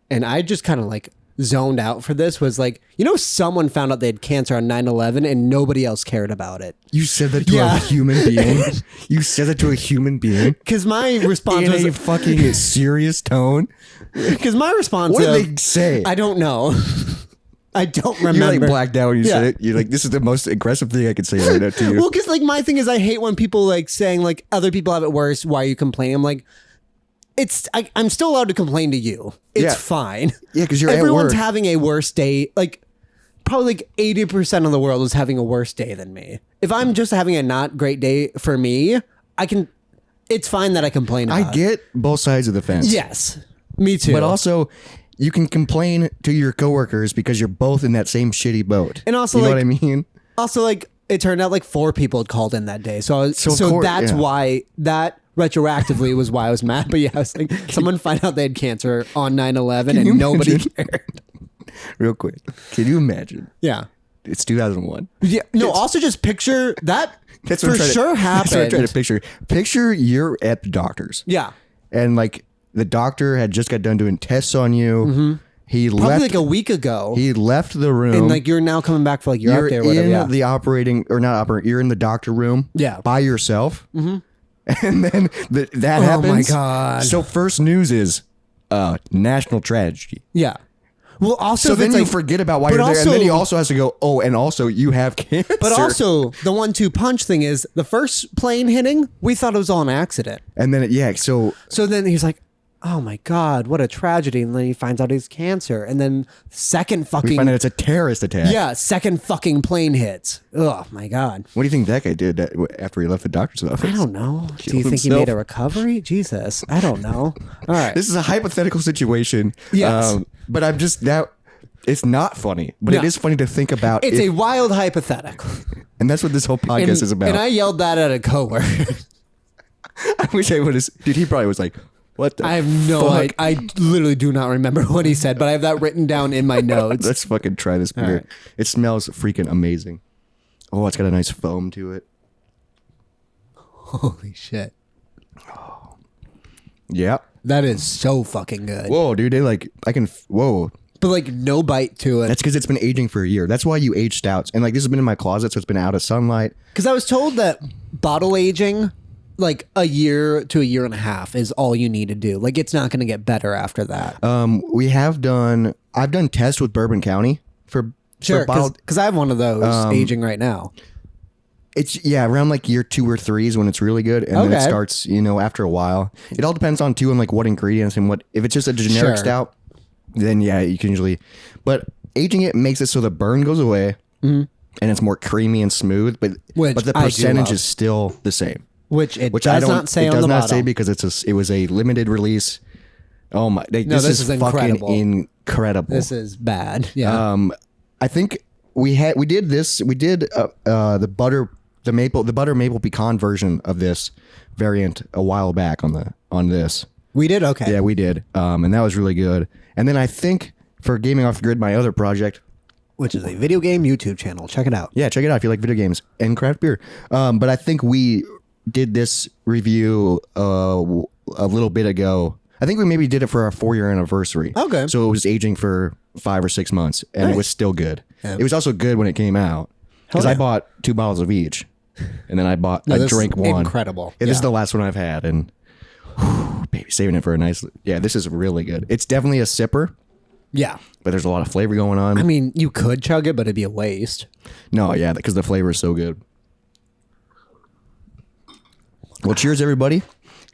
and I just kind of like zoned out for this, was like, someone found out they had cancer on 9/11 and nobody else cared about it. You said that to Yeah. a human being. You said that to a human being Because my response in a was, fucking serious tone. because my response What did of, they say? I don't know. I don't remember. You're like blacked out when you Yeah. said it. You're like, this is the most aggressive thing I could say right now to you. Well, because like my thing is, I hate when people like saying like other people have it worse. Why are you complaining? I'm like, I'm still allowed to complain to you. It's Yeah. fine. Yeah, 'cause you're at everyone's work. having a worse day. Like probably like 80% of the world is having a worse day than me. If I'm just having a not great day for me, it's fine that I complain about I get both sides of the fence. Yes. Me too. But also, you can complain to your coworkers because you're both in that same shitty boat. And also, you know like- what I mean? Also, like, it turned out like 4 people had called in that day. So of course, that's yeah. why that retroactively was why I was mad. But yeah, I was like, someone find out they had cancer on 9/11 and you nobody imagine? cared. Real quick, can you imagine? Yeah. It's 2001. Yeah. No, also just picture that That's for what I'm trying sure to, That's what I'm trying happened. to picture. Picture you're at the doctor's. Yeah. And like the doctor had just got done doing tests on you. He Probably left. like a week ago. He left the room. And like you're now coming back for like your you're update or whatever. in Yeah. the operating or not operating. You're in the doctor room. Yeah. By yourself. Mm-hmm. And then that Oh happens. my God. So first news is national tragedy. Yeah. Well, also, So if then it's you like- forget about why but you're there, and then also- he also has to go, oh, and also you have cancer. But also, the 1-2 punch thing is the first plane hitting, we thought it was all an accident. and then, so So then he's like, oh my God, what a tragedy. And then he finds out he's cancer. And then second we fucking, find out it's a terrorist attack. yeah, second fucking plane hits. Oh my God. What do you think that guy did after he left the doctor's office? I don't know. Do Killed you think he himself? made a recovery? Jesus. I don't know. All right. This is a hypothetical situation. Yes. But I'm just now. It's not funny, but it No. is funny to think about. It's a wild hypothetical. and that's what this whole podcast is about. And I yelled that at a coworker. I wish I would have. Dude, he probably was like, "What the?" I have no fuck? idea. I literally do not remember what he said, but I have that written down in my notes. Let's fucking try this beer. right. It smells freaking amazing. Oh, it's got a nice foam to it. Holy shit. Yeah. That is so fucking good. Whoa, dude. Whoa. But like no bite to it. That's because it's been aging for a year. That's why you age stouts. And like this has been in my closet, so it's been out of sunlight. Because I was told that bottle aging, like a year to a year and a half, is all you need to do. Like it's not going to get better after that. I've done tests with Bourbon County for Sure, bottled. because I have one of those aging right now. It's around like year 2 or 3 is when it's really good, and then it Okay. starts after a while. It all depends on too and like what ingredients and what. If it's just a generic Sure. stout, then you can usually. But aging it makes it so the burn goes away, and it's more creamy and smooth. But Which the I do percentage love. is still the same. Which I does don't. not say it on does the not bottle. say because it was a limited release. Oh my! this is fucking incredible. incredible. This is bad. Yeah. I think we did the butter maple pecan version of this variant a while back on this. We did? Okay. Yeah, we did. And that was really good. And then I think for Gaming Off the Grid, my other project, Which is a video game YouTube channel. Check it out. yeah, check it out if you like video games and craft beer. But I think we did this review a little bit ago. I think we maybe did it for our 4-year anniversary. Okay. So it was aging for 5 or 6 months, and Nice. it was still good. Yeah. It was also good when it came out because Hell I yeah. bought 2 bottles of each, and then I No, this is drank one. incredible. Yeah, this is Yeah. the last one I've had, and baby, saving it for a nice. Yeah, this is really good. It's definitely a sipper, Yeah. but there's a lot of flavor going on. I mean, you could chug it, but it'd be a waste. No, yeah, because the flavor is so good. Well, cheers, everybody.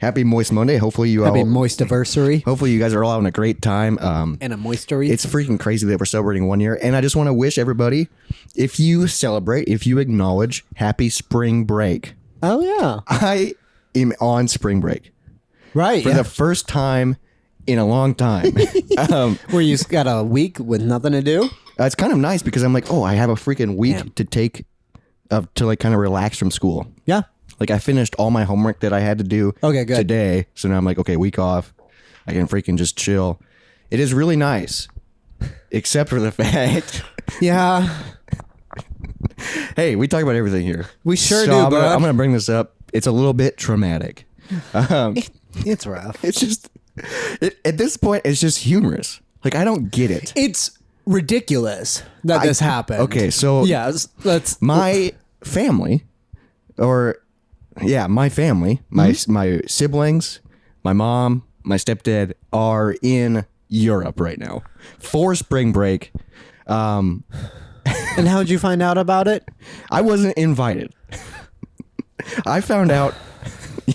Happy Moist Monday. Hopefully you Happy all. moistiversary Hopefully you guys are all having a great time. and a moistery. It's freaking crazy that we're celebrating 1 year, and I just want to wish everybody, if you celebrate, if you acknowledge, happy spring break. Oh, yeah. I am on spring break Right. for yeah. the first time in a long time. Where you got a week with nothing to do. It's kind of nice because I'm like, oh, I have a freaking week Damn. to take, to like kind of relax from school. Yeah. Like I finished all my homework that I had to do Okay, good. today. So now I'm like, okay, week off. I can freaking just chill. It is really nice. Except for the fact, Yeah. hey, we talk about everything here. We sure So do, I'm bud. gonna bring this up. It's a little bit traumatic. It's rough. It's just, at this point, it's just humorous. Like I don't get it. It's ridiculous that this happened. Okay, so Yeah. Let's. my family, my family, my siblings, my mom, my stepdad are in Europe right now for spring break. And how'd you find out about it? I wasn't invited. I found out.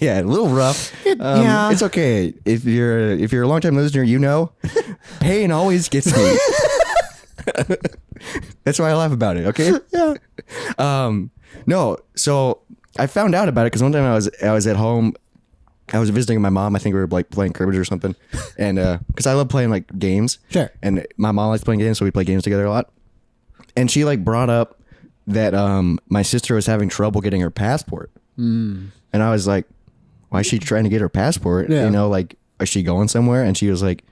Yeah, a little rough. yeah. It's okay if you're a long time listener. You know, pain always gets me. That's why I laugh about it. Okay. Yeah. No, so I found out about it because one time I was at home. I was visiting my mom. I think we were like playing cribbage or something, and because I love playing like games. Sure. And my mom likes playing games, so we play games together a lot. And she like brought up that my sister was having trouble getting her passport, and I was like, "Why is she trying to get her passport? Yeah. You know, like, is she going somewhere?" And she was like,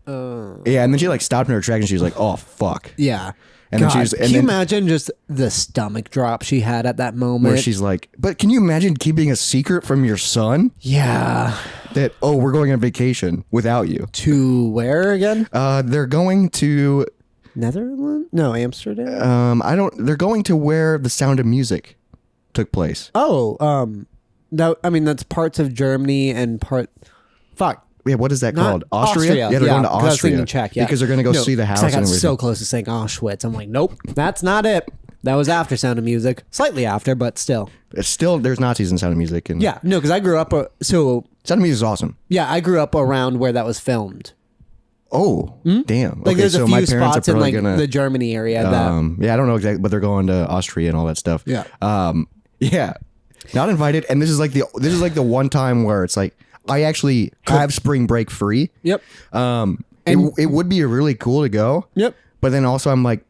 "Yeah." And then she like stopped in her track, and she was like, "Oh fuck." Yeah. And then God, she was- and can you then- imagine just the stomach drop she had at that moment? Where she's like, "But can you imagine keeping a secret from your son yeah. that we're going on vacation without you?" To where again? They're going to Netherlands? No, Amsterdam. they're going to where the Sound of Music took place. That's parts of Germany and part. Fuck. Yeah, what is that Not called? Austria? Yeah, they're going to 'cause I was Austria. thinking Czech, yeah. Because they're going to go see the 'cause house I and got everything. so close to saying Auschwitz. I'm like, nope, that's not it. That was after Sound of Music. Slightly after, but still. It's still, there's Nazis in Sound of Music. And Yeah, no, because I grew up, Sound of Music is awesome. yeah, I grew up around where that was filmed. Oh, damn. Like Okay, there's so a my few parents spots are in probably like gonna, the Germany area that. yeah, I don't know exactly, but they're going to Austria and all that stuff. Yeah. Yeah. Not invited. And this is like the one time where it's like, I actually have spring break free. Yep. It would be really cool to go. Yep. But then also I'm like,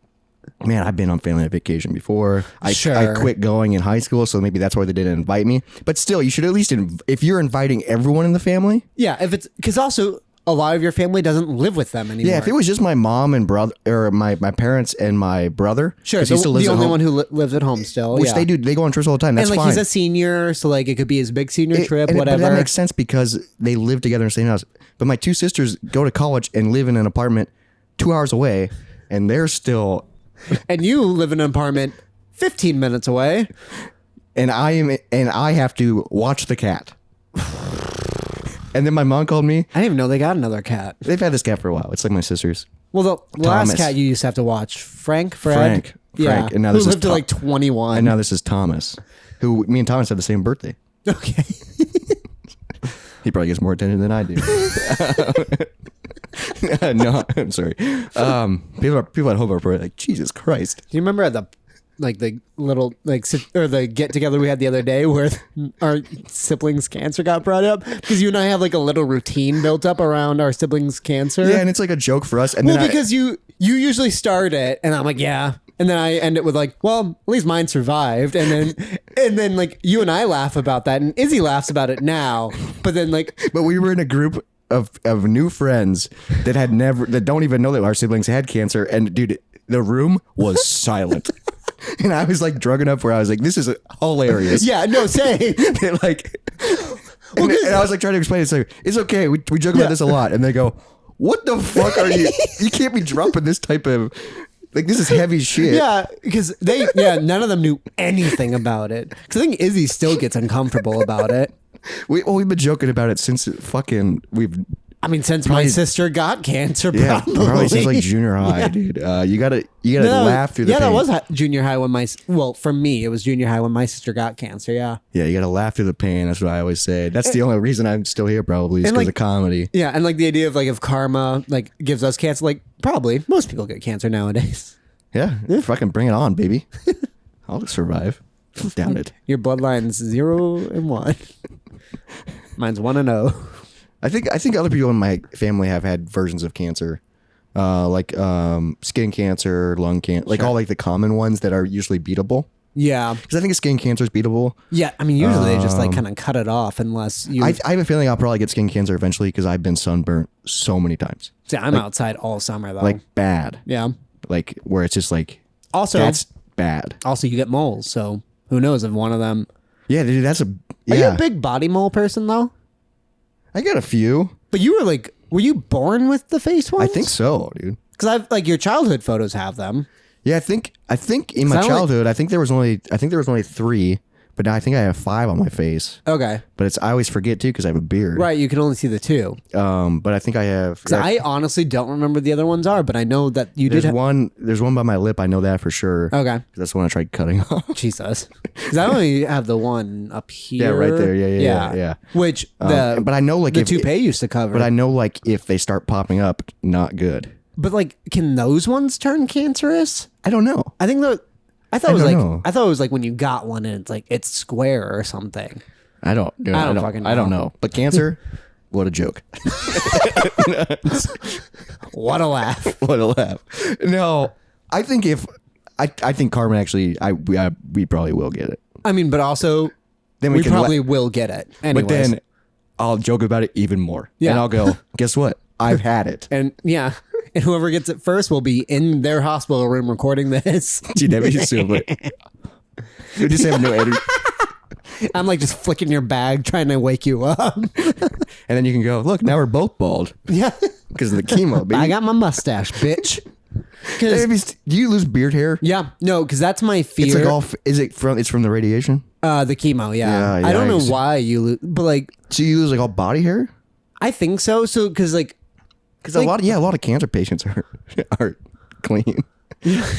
man, I've been on family vacation before. I quit going in high school, so maybe that's why they didn't invite me. But still, you should at least, if you're inviting everyone in the family. Yeah, if it's because also a lot of your family doesn't live with them anymore. Yeah, if it was just my mom and brother, or my parents and my brother. sure, 'cause he still lives the at only home, one who lives at home still. which yeah. they do. They go on trips all the time. That's and like fine. he's a senior, so like it could be his big senior trip, But whatever. that makes sense because they live together in the same house. But my two sisters go to college and live in an apartment 2 hours away, and they're still. And you live in an apartment 15 minutes away. And I have to watch the cat. And then my mom called me. I didn't even know they got another cat. They've had this cat for a while. It's like my sister's. Well, the last Thomas. cat you used to have to watch, Fred. Frank. Yeah. And now who this is lived to like 21. And now this is Thomas, who me and Thomas have the same birthday. Okay. He probably gets more attention than I do. No, I'm sorry. People at home are probably like, Jesus Christ. Do you remember at the little the get together we had the other day where our siblings' cancer got brought up? Because you and I have like a little routine built up around our siblings' cancer. Yeah, and it's like a joke for us. And Well, then because you usually start it, and I'm like, yeah. And then I end it with like, well, at least mine survived. And then like you and I laugh about that, and Izzy laughs about it now. But then like, but we were in a group of new friends that don't even know that our siblings had cancer, and dude, the room was silent. And I was like drunk enough where I was like, this is hilarious. yeah, no, say. They're like, and I was like trying to explain it. It's like, it's okay. We joke about this a lot. And they go, what the fuck are you? You can't be dropping this type of, like, this is heavy shit. Yeah, because none of them knew anything about it. Because I think Izzy still gets uncomfortable about it. We've been joking about it since Since my sister got cancer, yeah, probably. probably since like junior high, dude. You gotta laugh through the pain. that was junior high when for me, it was junior high when my sister got cancer, yeah. Yeah, you gotta laugh through the pain. That's what I always say. That's the only reason I'm still here, probably, is because of comedy. Yeah, and like the idea of like if karma like gives us cancer, like probably most people get cancer nowadays. Yeah, fucking bring it on, baby. I'll survive. Don't doubt it. Your bloodline's 0 and 1. Mine's 1 and 0. I think other people in my family have had versions of cancer, like skin cancer, lung cancer, like all like the common ones that are usually beatable. Yeah. Because I think skin cancer is beatable. Yeah, I mean usually they just like kind of cut it off unless you. I have a feeling I'll probably get skin cancer eventually because I've been sunburnt so many times. See, I'm outside all summer though. Like bad. Yeah. Like where it's just like Also, that's bad. Also, you get moles, so who knows if one of them. Yeah, dude, Are you a big body mole person though? I got a few. But you were you born with the face ones? I think so, dude. Because I've like your childhood photos have them. Yeah, I think in my childhood, I think there was only 3, but now I think I have 5 on my face. Okay. But I always forget too because I have a beard. Right, you can only see the 2. But I think I have. Because I honestly don't remember the other ones are, but I know that you There's did. There's one by my lip. I know that for sure. Okay. That's the one I tried cutting off. Jesus. Because I only have the one up here. Yeah, right there. Yeah. Which but I know like the if, toupee used to cover. But I know like if they start popping up, not good. But like, can those ones turn cancerous? I don't know. I think that. I thought it was like when you got one and it's like it's square or something. I don't fucking know. I don't know. But cancer, what a joke. What a laugh. What a laugh. No, I think I think Carmen actually we probably will get it. I mean, but also Then we can probably will get it. Anyways. But then I'll joke about it even more. Yeah. And I'll go, guess what? I've had it. And yeah, and whoever gets it first will be in their hospital room recording this. Dude, that'd be so funny. We just have no energy. I'm like just flicking your bag trying to wake you up. And then you can go, look, now we're both bald. Yeah. Because of the chemo, baby. I got my mustache, bitch. Do you lose beard hair? Yeah, no, because that's my fear. It's like it's from the radiation? The chemo, yeah. Yeah, I don't know yikes. why you lose, but like, So you lose like all body hair? I think so. So because like a lot of cancer patients are clean,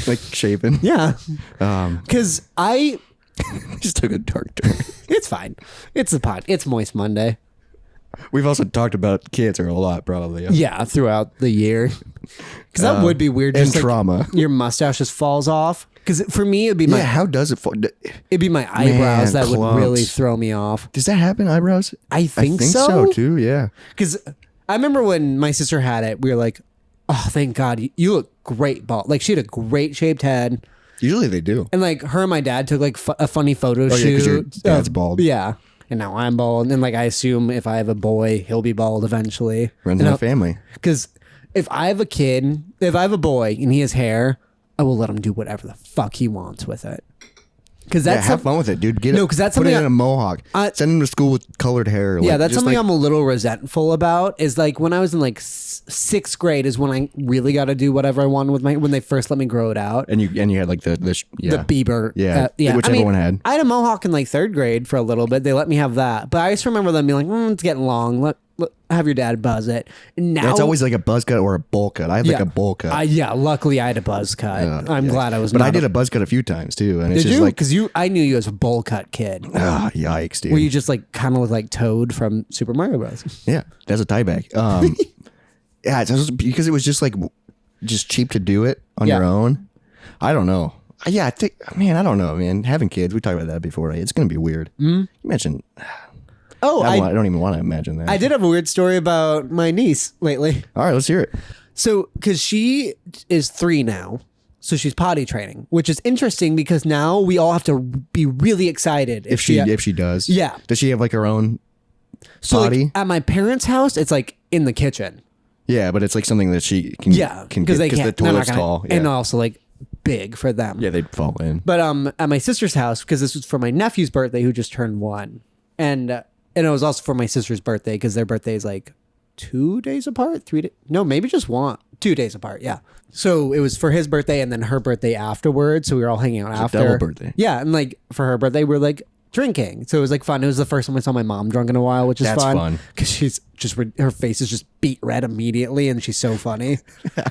like shaven. yeah, because I just took a dark turn. it's fine. It's the pod. It's Moist Monday. We've also talked about cancer a lot, probably. Yeah, throughout the year. Because that would be weird. And Just like trauma. your mustache just falls off. Because for me, it'd be my How does it fall? it'd be my eyebrows that would clumps. really throw me off. Does that happen? Eyebrows? I think so. so too. Yeah. Because I remember when my sister had it, we were like, "Oh, thank God, you look great, bald." Like she had a great shaped head, Usually they do. and like her and my dad took like a funny photo Oh, yeah, shoot. 'cause your dad's bald. Yeah, and now I'm bald, and like I assume if I have a boy, he'll be bald eventually. Runs in the family. Because if I have a kid, if I have a boy and he has hair, I will let him do whatever the fuck he wants with it. Because that's Have fun with it, dude. No, 'cause that's put it something in a mohawk. Send him to school with colored hair. yeah, like, that's just something like, I'm a little resentful about. Is like when I was in like sixth grade is when I really got to do whatever I wanted with when they first let me grow it out. And you had like the Bieber, yeah, which everyone had. I had a mohawk in like third grade for a little bit. They let me have that, but I just remember them being like, "It's getting long. Let have your dad buzz it." And now It's always like a buzz cut or a bowl cut. I had like a bowl cut. Yeah, luckily I had a buzz cut. I'm glad I was. But not I did a buzz cut a few times too, and it's Did just you? like, Because I knew you as a bowl cut kid. yikes, dude. Where you just like kind of look like Toad from Super Mario Bros. Yeah, that's a tie back. Yeah, it's just because it was just like just cheap to do it on your own. I don't know. Yeah, I think, man, I don't know, man. Having kids, we talked about that before. Right? It's gonna be weird. You mentioned. Oh, I don't even want to imagine that. I did have a weird story about my niece lately. All right, let's hear it. So, because she is 3 now, so she's potty training, which is interesting because now we all have to be really excited If she does, Yeah. Does she have like her own so potty? like, at my parents' house, it's like in the kitchen. Yeah, but it's like something that she can. Yeah, because they can't. The they're not toilet's gonna- tall. Yeah. and also like big for them. Yeah, they'd fall in. But at my sister's house, because this was for my nephew's birthday, who just turned 1, and it was also for my sister's birthday because their birthday is like 2 days apart, 3 days. No, maybe just 2 days apart. Yeah. So it was for his birthday and then her birthday afterwards. So we were all hanging out after. double birthday. Yeah, and like for her birthday, we were like drinking. So it was like fun. It was the first time I saw my mom drunk in a while, which is That's fun. because she's just her face is just beat red immediately, and she's so funny.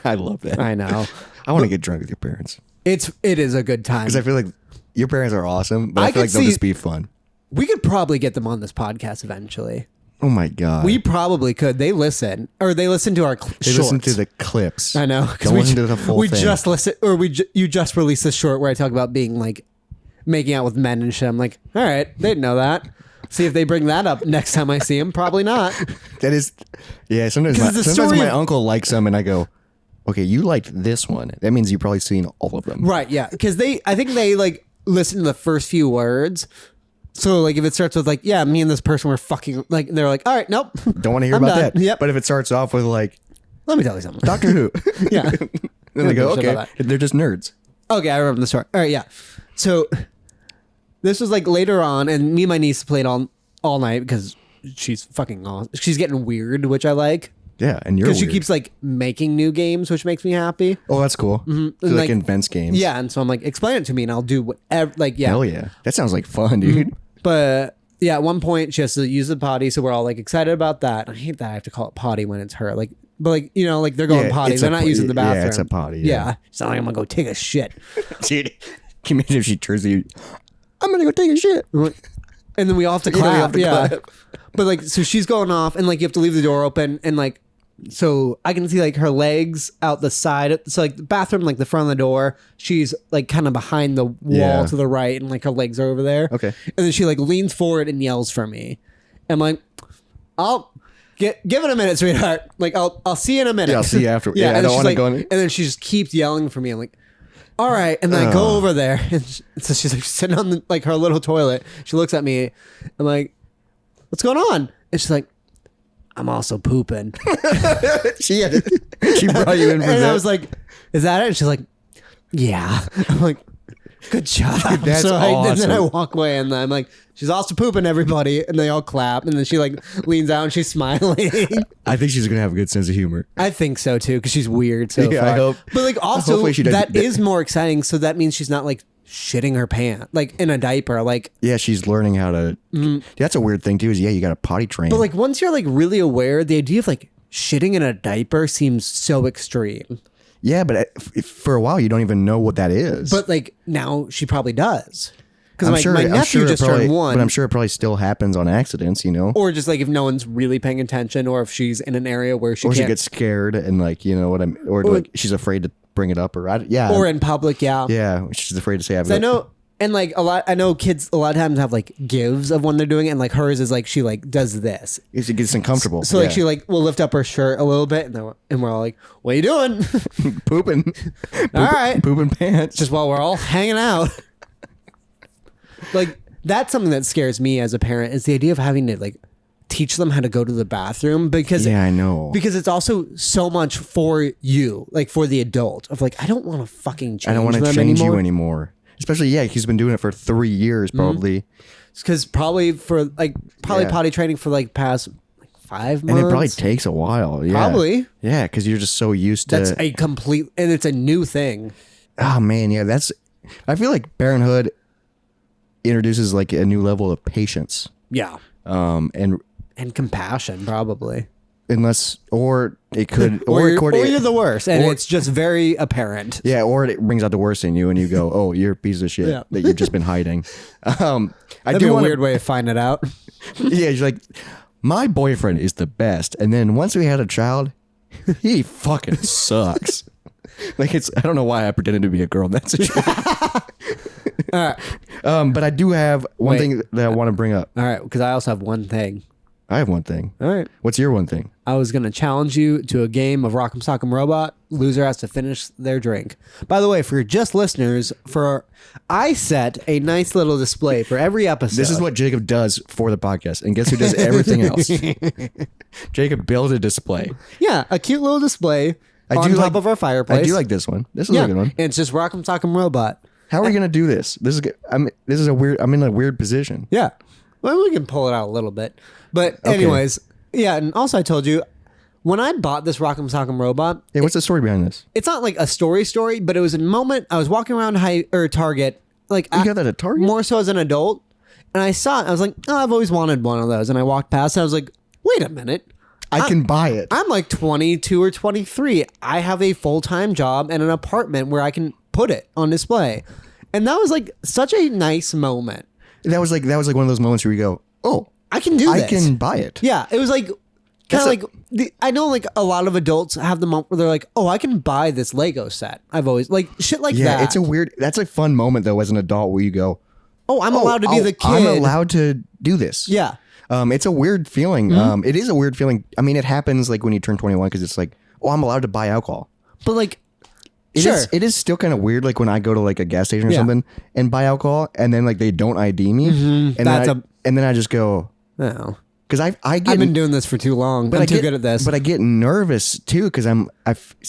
I love that. I know. I want to get drunk with your parents It is a good time. because I feel like your parents are awesome, but I I feel could like they'll see- just be fun. We could probably get them on this podcast eventually. Oh my god, We probably could. They listen to our they shorts. listen to the clips. I know. 'cause Don't listen to the full we thing. just listen, or you just released a short where I talk about being like making out with men and shit. I'm like, all right, they didn't know that. See if they bring that up next time I see them. Probably not. That is, yeah. Sometimes 'Cause the sometimes story my of- uncle likes them, and I go, okay, you liked this one. That means you've probably seen all of them. Right? Yeah. Because I think they like listen to the first few words. So like if it starts with like, yeah, me and this person were fucking, like they're like, all right, nope, Don't want to hear I'm about done. that. Yep. But if it starts off with like let me tell you something. Doctor Who, Yeah. then they go, Don't give a shit okay, about they're just nerds. Okay, I remember the story. All right, yeah. So this was like later on, and me and my niece played all night because she's fucking awesome. She's getting weird, which I like Yeah, and you're because she weird. keeps like making new games, which makes me happy. Oh, that's cool. So, And, like, like- invents games. Yeah, and so I'm like, explain it to me, and I'll do whatever. Like, yeah. Hell yeah, that sounds like fun, dude. But yeah, at one point she has to use the potty, so we're all like excited about that. I hate that I have to call it potty when it's her. Like, but like like they're going Yeah, potty, it's they're a not po- using the yeah, bathroom. it's a potty, yeah. It's not like I'm gonna go take a shit. Dude, can you imagine if she turns to you? I'm gonna go take a shit. And then we all have to You know, clap. we have to yeah. clap. But like, so she's going off, and like you have to leave the door open, and like, so I can see like her legs out the side. So like the bathroom, like the front of the door, she's like kind of behind the wall Yeah. to the right, and like her legs are over there. Okay. And then she like leans forward and yells for me. I'm like, I'll give it a minute, sweetheart. Like I'll see you in a minute. Yeah, I'll see you after. Yeah, I and don't she's wanna like- go in- And then she just keeps yelling for me. I'm like, all right. And then I go over there, and so she's like sitting on the, like her little toilet. She looks at me. I'm like, what's going on? And she's like, I'm also pooping. she brought you in for And that. I was like, is that it? And she's like, yeah. I'm like, good job. That's and then I awesome. walk away, and I'm like, she's also pooping, everybody. And they all clap. And then she like leans out and she's smiling. I think she's gonna have a good sense of humor. I think so too, because she's weird so Yeah, I far. hope- But like also hopefully she doesn't- that is more exciting. So that means she's not like shitting her pants, like in a diaper, like. Yeah, she's learning how to. That's a weird thing too. Is you got to potty train. But like once you're like really aware, the idea of like shitting in a diaper seems so extreme. Yeah, but for a while you don't even know what that is. But like now she probably does. Because my I'm nephew sure just probably, turned 1. But I'm sure it probably still happens on accidents, you know? Or just like if no one's really paying attention, or if she's in an area where she or can't. she gets scared and like, you know what I'm, or like she's afraid to bring it up, or yeah. Or in public, yeah. Yeah, she's afraid to say I know, and like I know kids a lot of times have like gives of when they're doing it, and like hers is like she like does this. It gets uncomfortable. So like she like will lift up her shirt a little bit, and we're all like, "What are you doing?" pooping. All right, pooping pants. just while we're all hanging out. Like that's something that scares me as a parent, is the idea of having to like teach them how to go to the bathroom, because yeah, I know, because it's also so much for you, like for the adult of like I don't want to fucking change. I don't want to them change anymore. you anymore. Especially he's been doing it for 3 years probably. Because probably Yeah. potty training for like past like 5 months. And it probably takes a while. Yeah. Probably. Yeah, because you're just so used to. That's a complete, and it's a new thing. Oh man, yeah, I feel like parenthood introduces like a new level of patience. Yeah. And compassion, probably. unless, or it could, Or it could, you're the worst, and or- it's just very apparent. yeah, or it brings out the worst in you, and you go, "Oh, you're a piece of shit Yeah. that you've just been hiding." I That'd do be a want weird way of finding it out. Yeah, you're like, my boyfriend is the best, and then once we had a child, he fucking sucks. Like I don't know why I pretended to be a girl in that situation. All right. But I do have one Wait. thing that I want to bring up. All right, because I also have one thing. I have one thing. All right. What's your one thing? I was going to challenge you to a game of Rock'em Sock'em Robot. Loser has to finish their drink. By the way, for just listeners, I set a nice little display for every episode. This is what Jacob does for the podcast, and guess who does everything else? Jacob builds a display. Yeah, a cute little display I on do top like- of our fireplace. I do like this one. This is Yeah, a good one. and it's just Rock'em Sock'em Robot. How are we gonna do this? This is a weird. I'm in a weird position. Yeah. Well, we can pull it out a little bit. But anyways, yeah, and also I told you, when I bought this Rock'em Sock'em Robot, Hey, what's the story behind this? it's not like a story, but it was a moment I was walking around Target, like You got that at Target? more so as an adult, and I saw it. I was like, oh, I've always wanted one of those. And I walked past and I was like, wait a minute. I can buy it. I'm like 22 or 23. I have a full-time job and an apartment where I can put it on display. And that was like such a nice moment. That was like one of those moments where you go, oh, I can do I this. can buy it. Yeah, it was like kind That's of like I know like a lot of adults have the moment where they're like, "Oh, I can buy this Lego set." I've always like shit like Yeah, that. that's a fun moment though as an adult where you go, Oh, I'm allowed to be the kid. I'm allowed to do this. Yeah. It's a weird feeling. It is a weird feeling. I mean, it happens like when you turn 21 because it's like, oh, I'm allowed to buy alcohol. But like It is still kind of weird like when I go to like a gas station or Yeah. something and buy alcohol and then like they don't ID me and then I just go, No. because I get I've been doing this for too long. I'm too good at this. But I get nervous too because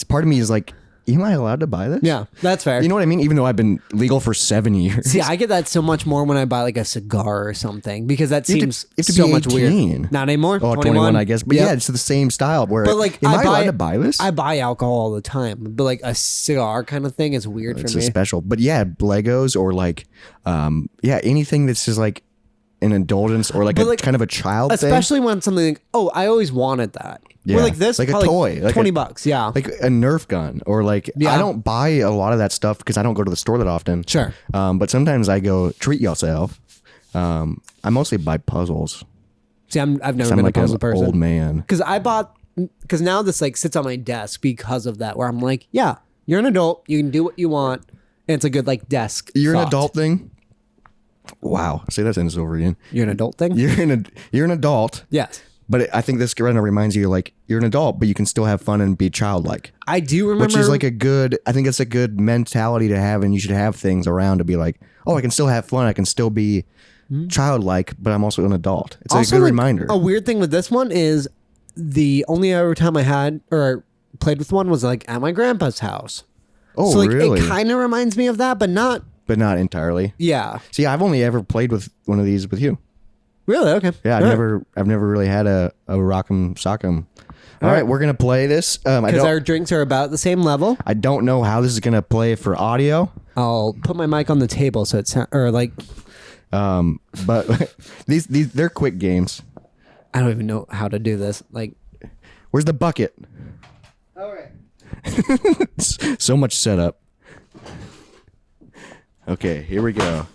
part of me is like, am I allowed to buy this? yeah, that's fair. You know what I mean? Even though I've been legal for 7 years. See, I get that so much more when I buy like a cigar or something because that You have seems to so be much 18. weird. Not anymore. Oh, 21, I guess. But Yep. yeah, it's the same style where, But like, am I allowed to buy this? I buy alcohol all the time, but like a cigar kind of thing is weird It's for a me. special. But yeah, Legos or like, anything that's just like an indulgence or like But a like, kind of a child thing. Especially when something like, oh, I always wanted that. Yeah. Or like this, Like a probably toy, like $20. Yeah. Like a Nerf gun or like, Yeah. I don't buy a lot of that stuff because I don't go to the store that often. Sure. But sometimes I go treat yourself. I mostly buy puzzles. See, I've never I'm been like a puzzle an person. old man. Because now this like sits on my desk because of that, where I'm like, yeah, you're an adult, you can do what you want, and it's a good like desk. You're an thought. adult thing. Wow. Say that sentence over again. You're an adult thing. You're an adult. Yes, But I think this kind of reminds you like you're an adult, but you can still have fun and be childlike. I do remember. Which is like I think it's a good mentality to have, and you should have things around to be like, oh, I can still have fun. I can still be childlike, but I'm also an adult. It's also, a good like, reminder. A weird thing with this one is the only other time I had or played with one was like at my grandpa's house. Oh, So like really? it kind of reminds me of that, but not. But not entirely. Yeah. See, I've only ever played with one of these with you. Really? Okay. Yeah, All right. I've never really had a Rock'em Sock'em. All right, we're gonna play this. Because our drinks are about the same level. I don't know how this is gonna play for audio. I'll put my mic on the table so it's But these they're quick games. I don't even know how to do this. Like, where's the bucket? all right. So much setup. Okay, here we go.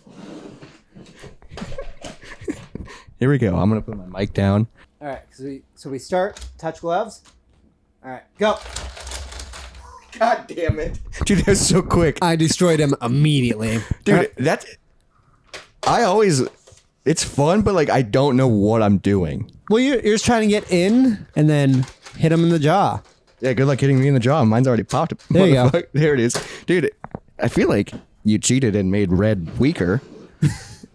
Here we go. I'm gonna put my mic down. All right. So we start. Touch gloves. All right. Go. God damn it, dude! That was so quick. I destroyed him immediately. Dude, it's fun, but like I don't know what I'm doing. Well, you're just trying to get in and then hit him in the jaw. Yeah, good luck hitting me in the jaw. Mine's already popped. There you go. There it is. Dude, I feel like you cheated and made red weaker.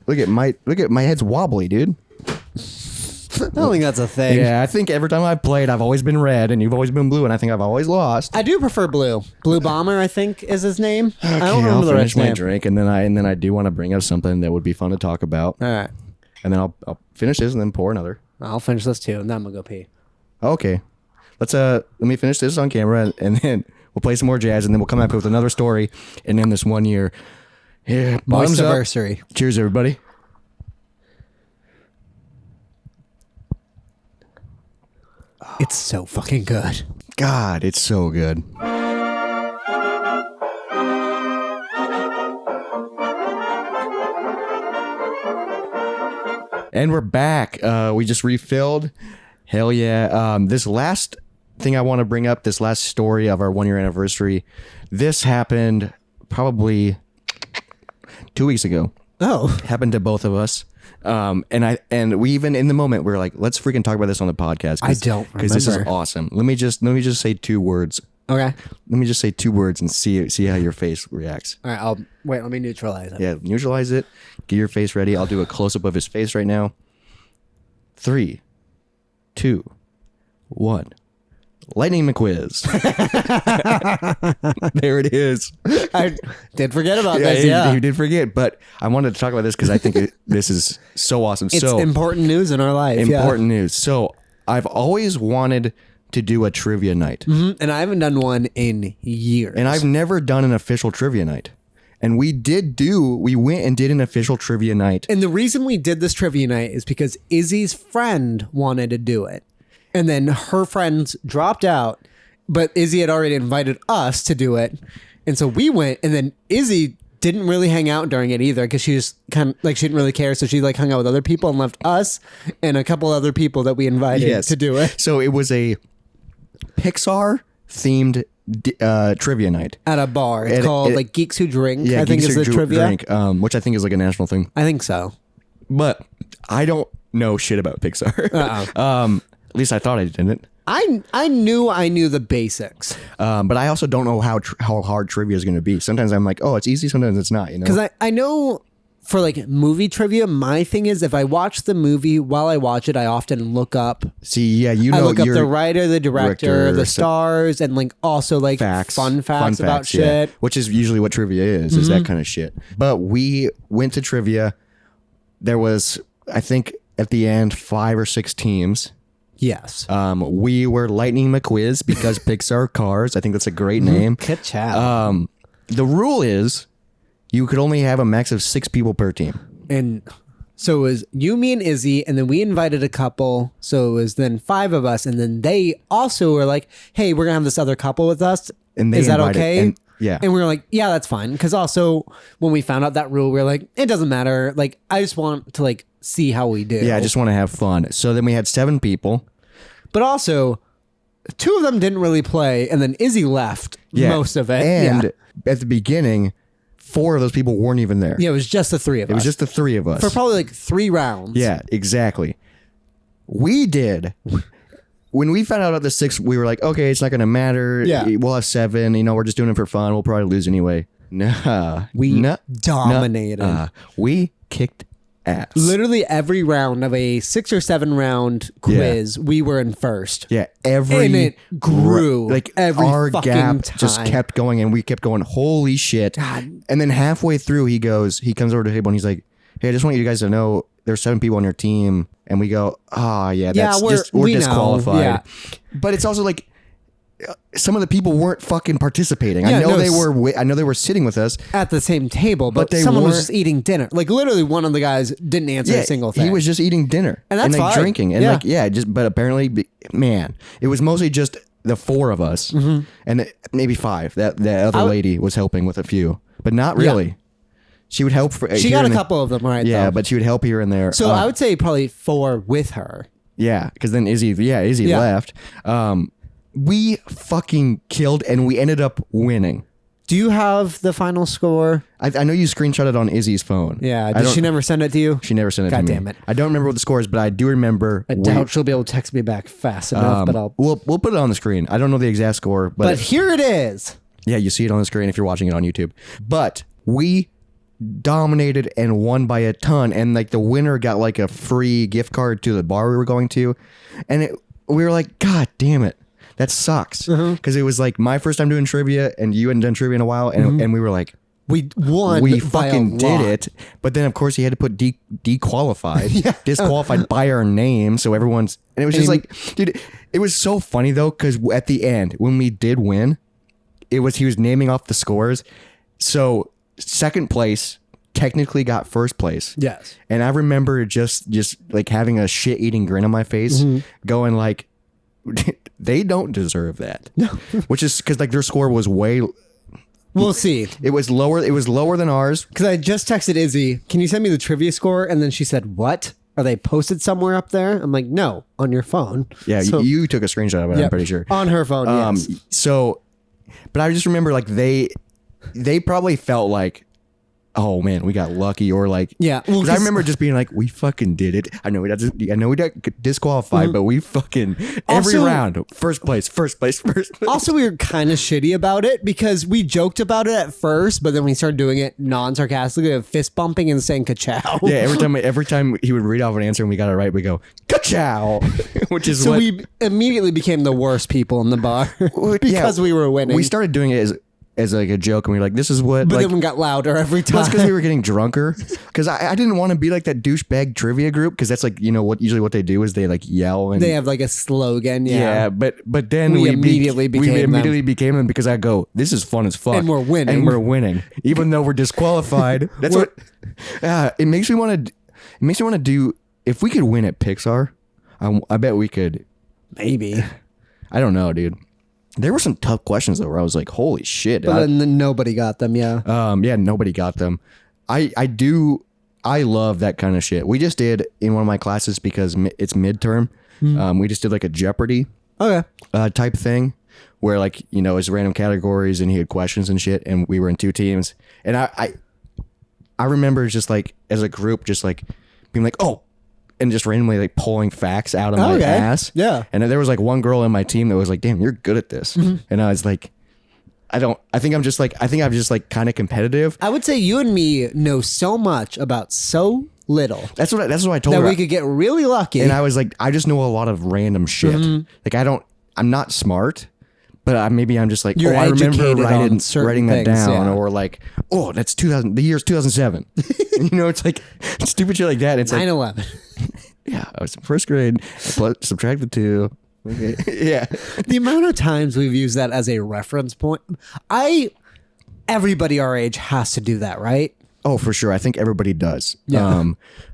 Look at my head's wobbly, dude. I don't think that's a thing. Yeah, I think every time I've played, I've always been red and you've always been blue, and I think I've always lost. I do prefer Blue. Blue Bomber, I think, is his name. Okay, I don't remember I'll the finish rest my name. drink, and then I do want to bring up something that would be fun to talk about. All right. And then I'll finish this and then pour another. I'll finish this too, and then I'm gonna go pee. Okay. Let me finish this on camera, and then we'll play some more jazz, and then we'll come back with another story, and end this 1 year. Yeah, bottoms up. Anniversary. Cheers, everybody. It's so fucking good. God, it's so good. And we're back. We just refilled. Hell yeah. This last thing I want to bring up, this last story of our 1 year anniversary, this happened probably 2 weeks ago. Oh. Happened to both of us. And we even in the moment we were like, let's freaking talk about this on the podcast. I don't because this is remember. awesome. Let me just say 2 words. Okay. Let me just say 2 words and see how your face reacts. All right. Let me neutralize it. Yeah, neutralize it. Get your face ready. I'll do a close up of his face right now. 3, 2, 1. Lightning McQuiz. There it is. I did forget about Yeah, this. Yeah. you did forget, but I wanted to talk about this because I think this is so awesome. It's important news in our life. Important news. So I've always wanted to do a trivia night. Mm-hmm. And I haven't done one in years. And I've never done an official trivia night. And we went and did an official trivia night. And the reason we did this trivia night is because Izzy's friend wanted to do it. And then her friends dropped out, but Izzy had already invited us to do it. And so we went, and then Izzy didn't really hang out during it either because she just kind of like she didn't really care. So she like hung out with other people and left us and a couple other people that we invited to do it. So it was a Pixar themed trivia night At a bar. It's called like Geeks Who Drink, I think Geeks is Who the trivia. Drink, which I think is like a national thing. I think so. But I don't know shit about Pixar. At least I thought I didn't. I knew the basics. But I also don't know how hard trivia is going to be. Sometimes I'm like, oh, it's easy. Sometimes it's not. You know, Because I know for like movie trivia, my thing is if I watch the movie while I watch it, I often look up. See, yeah, you know, I look up you're the writer, the director, the stars, and like also like facts, fun facts about yeah. shit. Which is usually what trivia is that kind of shit. But we went to trivia. There was, I think, at the end, 5 or 6 teams. Yes. We were Lightning McQuiz because Pixar cars. I think that's a great name. Good job. The rule is you could only have a max of 6 people per team. And so it was you, me, and Izzy, and then we invited a couple. So it was then 5 of us, and then they also were like, "Hey, we're gonna have this other couple with us. And they is that invited- okay?" and- yeah. And we were like, "Yeah, that's fine." Because also when we found out that rule, we were like, "It doesn't matter. Like, I just want to like see how we do." Yeah, I just want to have fun. So then we had 7 people. But also, 2 of them didn't really play, and then Izzy left most of it. And at the beginning, 4 of those people weren't even there. Yeah, it was just the 3 of us. It was just the 3 of us. for probably like 3 rounds. Yeah, exactly. We did. When we found out about the 6, we were like, okay, it's not going to matter. Yeah. We'll have 7. You know, we're just doing it for fun. We'll probably lose anyway. Nah. We dominated. We kicked ass. Literally every round of a 6 or 7 round quiz, we were in first. Yeah, every And it grew like every our fucking gap time. just kept going, and we kept going. Holy shit! God. And then halfway through, he comes over to the table and he's like, "Hey, I just want you guys to know there's 7 people on your team, and we go, oh yeah, Yeah, we're we know, disqualified. yeah. But it's also like some of the people weren't fucking participating. Yeah, I know no, they were. I know they were sitting with us at the same table, but they someone was weren't- just eating dinner. Like literally, one of the guys didn't answer a single thing. He was just eating dinner And that's like fine. drinking and Yeah. just. But apparently, man, it was mostly just the four of us and maybe five. That other lady was helping with a few, but not really. She would help. She here got a and there. couple of them, right? Yeah, though. but she would help here and there. So I would say probably 4 with her. Yeah, because then Izzy Yeah. left. We fucking killed, and we ended up winning. Do you have the final score? I know you screenshotted on Izzy's phone. Yeah. I Did don't- she never send it to you? She never sent it God to me. damn it. I don't remember what the score is, but I do remember. I doubt she'll be able to text me back fast enough, but I'll. We'll put it on the screen. I don't know the exact score, But here it is. yeah, you see it on the screen if you're watching it on YouTube. But we dominated and won by a ton, and like the winner got like a free gift card to the bar we were going to, and we were like, God damn it, that sucks, because it was like my first time doing trivia, and you hadn't done trivia in a while, and we were like, We won. we by a fucking did lot. it. But then of course he had to put dequalified, disqualified by our name, so everyone's, and it was just like, dude, it was so funny though, because at the end when we did win, he was naming off the scores, so second place technically got first place. Yes. And I remember just like having a shit-eating grin on my face, going like, they don't deserve that. No. Which is because like their score was We'll see. it was lower than ours. Because I just texted Izzy, can you send me the trivia score? And then she said, what? Are they posted somewhere up there? I'm like, no, on your phone. Yeah, So- you took a screenshot of it, I'm pretty sure. On her phone, yes. So, but I just remember like they probably felt like, oh man, we got lucky, or like, Yeah, well, 'cause I 'cause- remember just being like, we fucking did it. I know we got disqualified, but we fucking every Also- round first place. Also, we were kind of shitty about it because we joked about it at first, but then we started doing it non-sarcastically, of fist bumping and saying ka-chow. Yeah, every time he would read off an answer and we got it right, we go ka-chow, which is So what we immediately became the worst people in the bar because we were winning. we started doing it as like a joke, and we were like, this is what. but like, then we got louder every time. that's because we were getting drunker. Because I didn't want to be like that douchebag trivia group. Because that's like, you know what? Usually what they do is they like yell and They have like a slogan, yeah. But then We immediately became them. became them because I go, this is fun as fuck, And we're winning. even though we're disqualified. That's what. It makes me want to. It makes me want to do. If we could win at Pixar, I bet we could. Maybe. I don't know, dude. There were some tough questions though, where I was like, holy shit. But then nobody got them, yeah. Yeah, nobody got them. I love that kind of shit. We just did in one of my classes because it's midterm. We just did like a Jeopardy Okay. type thing where like, you know, it's random categories and he had questions and shit, and we were in 2 teams. And I remember just like as a group, just like being like, oh, and just randomly like pulling facts out of my Okay. ass. Yeah. And then there was like one girl in my team that was like, damn, you're good at this. And I was like, I think I'm just like kind of competitive. I would say you and me know so much about so little That's what I told that her. we could get really lucky. And I was like, I just know a lot of random shit. Like I'm not smart, but maybe I'm just like, You're I remember educated on writing certain that things, down, yeah. or like, oh, that's the year's 2007. And, you know, it's like stupid shit like that. It's like, 9/11. yeah, I was in first grade. Subtract the 2. Okay. Yeah. The amount of times we've used that as a reference point, everybody our age has to do that, right? Oh, for sure. I think everybody does. Yeah.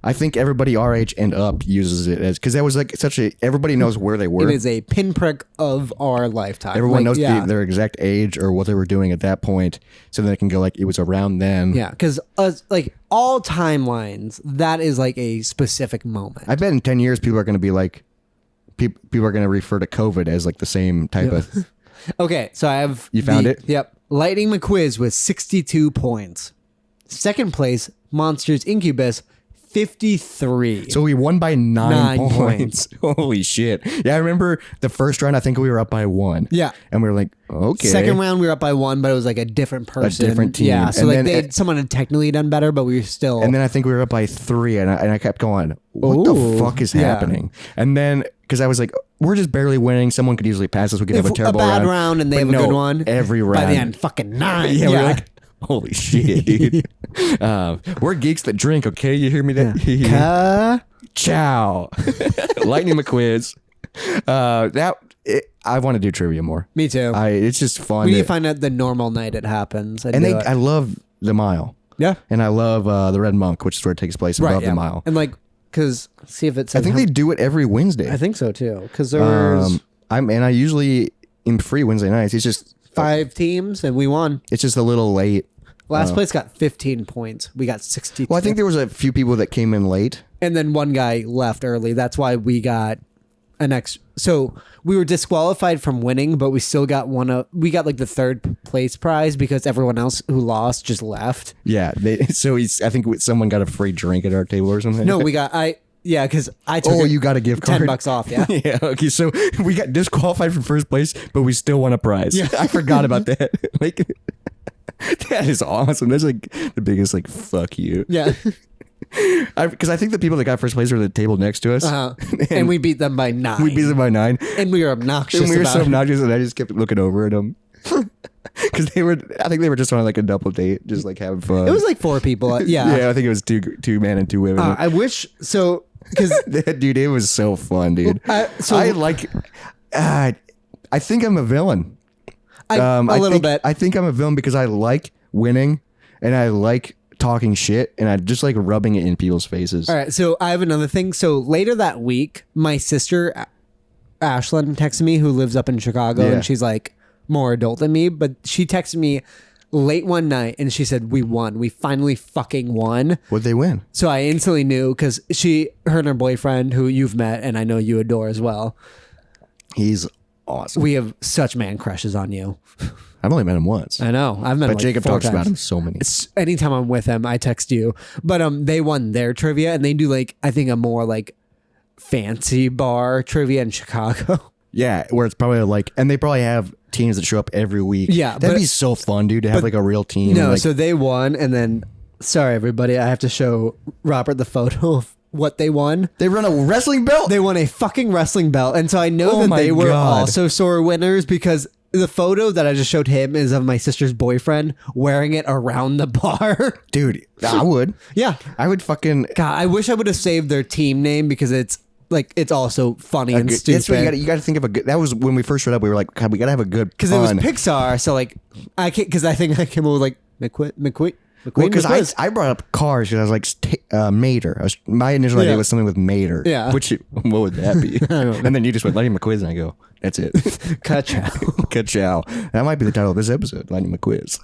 I think everybody our age and up uses it as, because that was like everybody knows where they were. It is a pinprick of our lifetime. Everyone knows yeah. their exact age or what they were doing at that point, so they can go like, it was around then. Yeah, because like all timelines, that is like a specific moment. I bet in 10 years people are going to be like, people are going to refer to COVID as like the same type of. Okay, so I have You found it? Yep, Lightning McQuiz with 62 points. Second place, Monsters Incubus, 53. So we won by 9 9 points. Holy shit! Yeah, I remember the first round. I think we were up by 1. Yeah. and we were like, okay. Second round, we were up by 1, but it was like a different person. different team. Yeah, so And like then someone had technically done better, but we were still. And then I think we were up by 3, and I kept going, what Ooh, the fuck is yeah. happening? And then, because I was like, we're just barely winning. Someone could easily pass us. We could have a terrible bad round and they But have a no, good one. Every round. By the end, fucking 9. Yeah, we're like, holy shit, dude. We're geeks that drink, okay? You hear me? That? Ciao. Lightning McQuiz. I want to do trivia more. Me too. It's just fun. We need to find out the normal night it happens. I love the mile. Yeah. And I love the Red Monk, which is where it takes place above the mile. And like, because see if it's. I think they do it every Wednesday. I think so too. Because there's I usually am free Wednesday nights. It's just 5 teams and we won. It's just a little late. Last place got 15 points. We got 62. Well, I think there was a few people that came in late. And then one guy left early. That's why we got an extra. So we were disqualified from winning, but we still got we got like the 3rd place prize because everyone else who lost just left. Yeah. I think someone got a free drink at our table or something. No, because I took you got a gift card? $10 off, yeah. Yeah, okay, so we got disqualified from first place, but we still won a prize. Yeah. I forgot about that. Like, that is awesome. That's like the biggest like fuck you. Yeah. Because I think the people that got first place were at the table next to us. And we beat them by 9. We beat them by 9. And we were obnoxious. And we were so obnoxious, and I just kept looking over at them. Because I think they were just on like a double date, just like having fun. It was like 4 people. Yeah. Yeah, I think it was two men and 2 women. I wish so. Because dude, it was so fun, dude. I think I'm a villain. A little bit. I think I'm a villain because I like winning and I like talking shit and I just like rubbing it in people's faces. All right, so I have another thing. So later that week, my sister Ashlyn texted me, who lives up in Chicago, and she's like more adult than me, but she texted me late one night and she said, we won. We finally fucking won. What'd they win? So I instantly knew because her and her boyfriend, who you've met and I know you adore as well. He's awesome. We have such man crushes on you. I've only met him once. I know. I've met him but Jacob 4 talks times. about him so many. Anytime I'm with him, I text you. But they won their trivia and they do like, I think a more like fancy bar trivia in Chicago. Yeah, where it's probably like, and they probably have teams that show up every week. Yeah, that'd be so fun, dude, to have like a real team. No, like, so they won, and then sorry everybody, I have to show Robert the photo of what they won. They run a wrestling belt. They won a fucking wrestling belt, and so I know that they were also sore winners because the photo that I just showed him is of my sister's boyfriend wearing it around the bar. Dude, I would. Yeah, I would fucking. God, I wish I would have saved their team name because it's. Like, it's also funny and stupid. That's what you got to think of a good. That was when we first showed up. We were like, God, we got to have a good. Because it was Pixar, so like, I can't. Because I think I came up with like McQuiz. Well, because I brought up cars because I was like Mater. My initial idea was something with Mater. Yeah. What would that be? And then you just went Lightning McQuiz, and I go, that's it. Ka-chow. Ka-chow. That might be the title of this episode, Lightning McQuiz.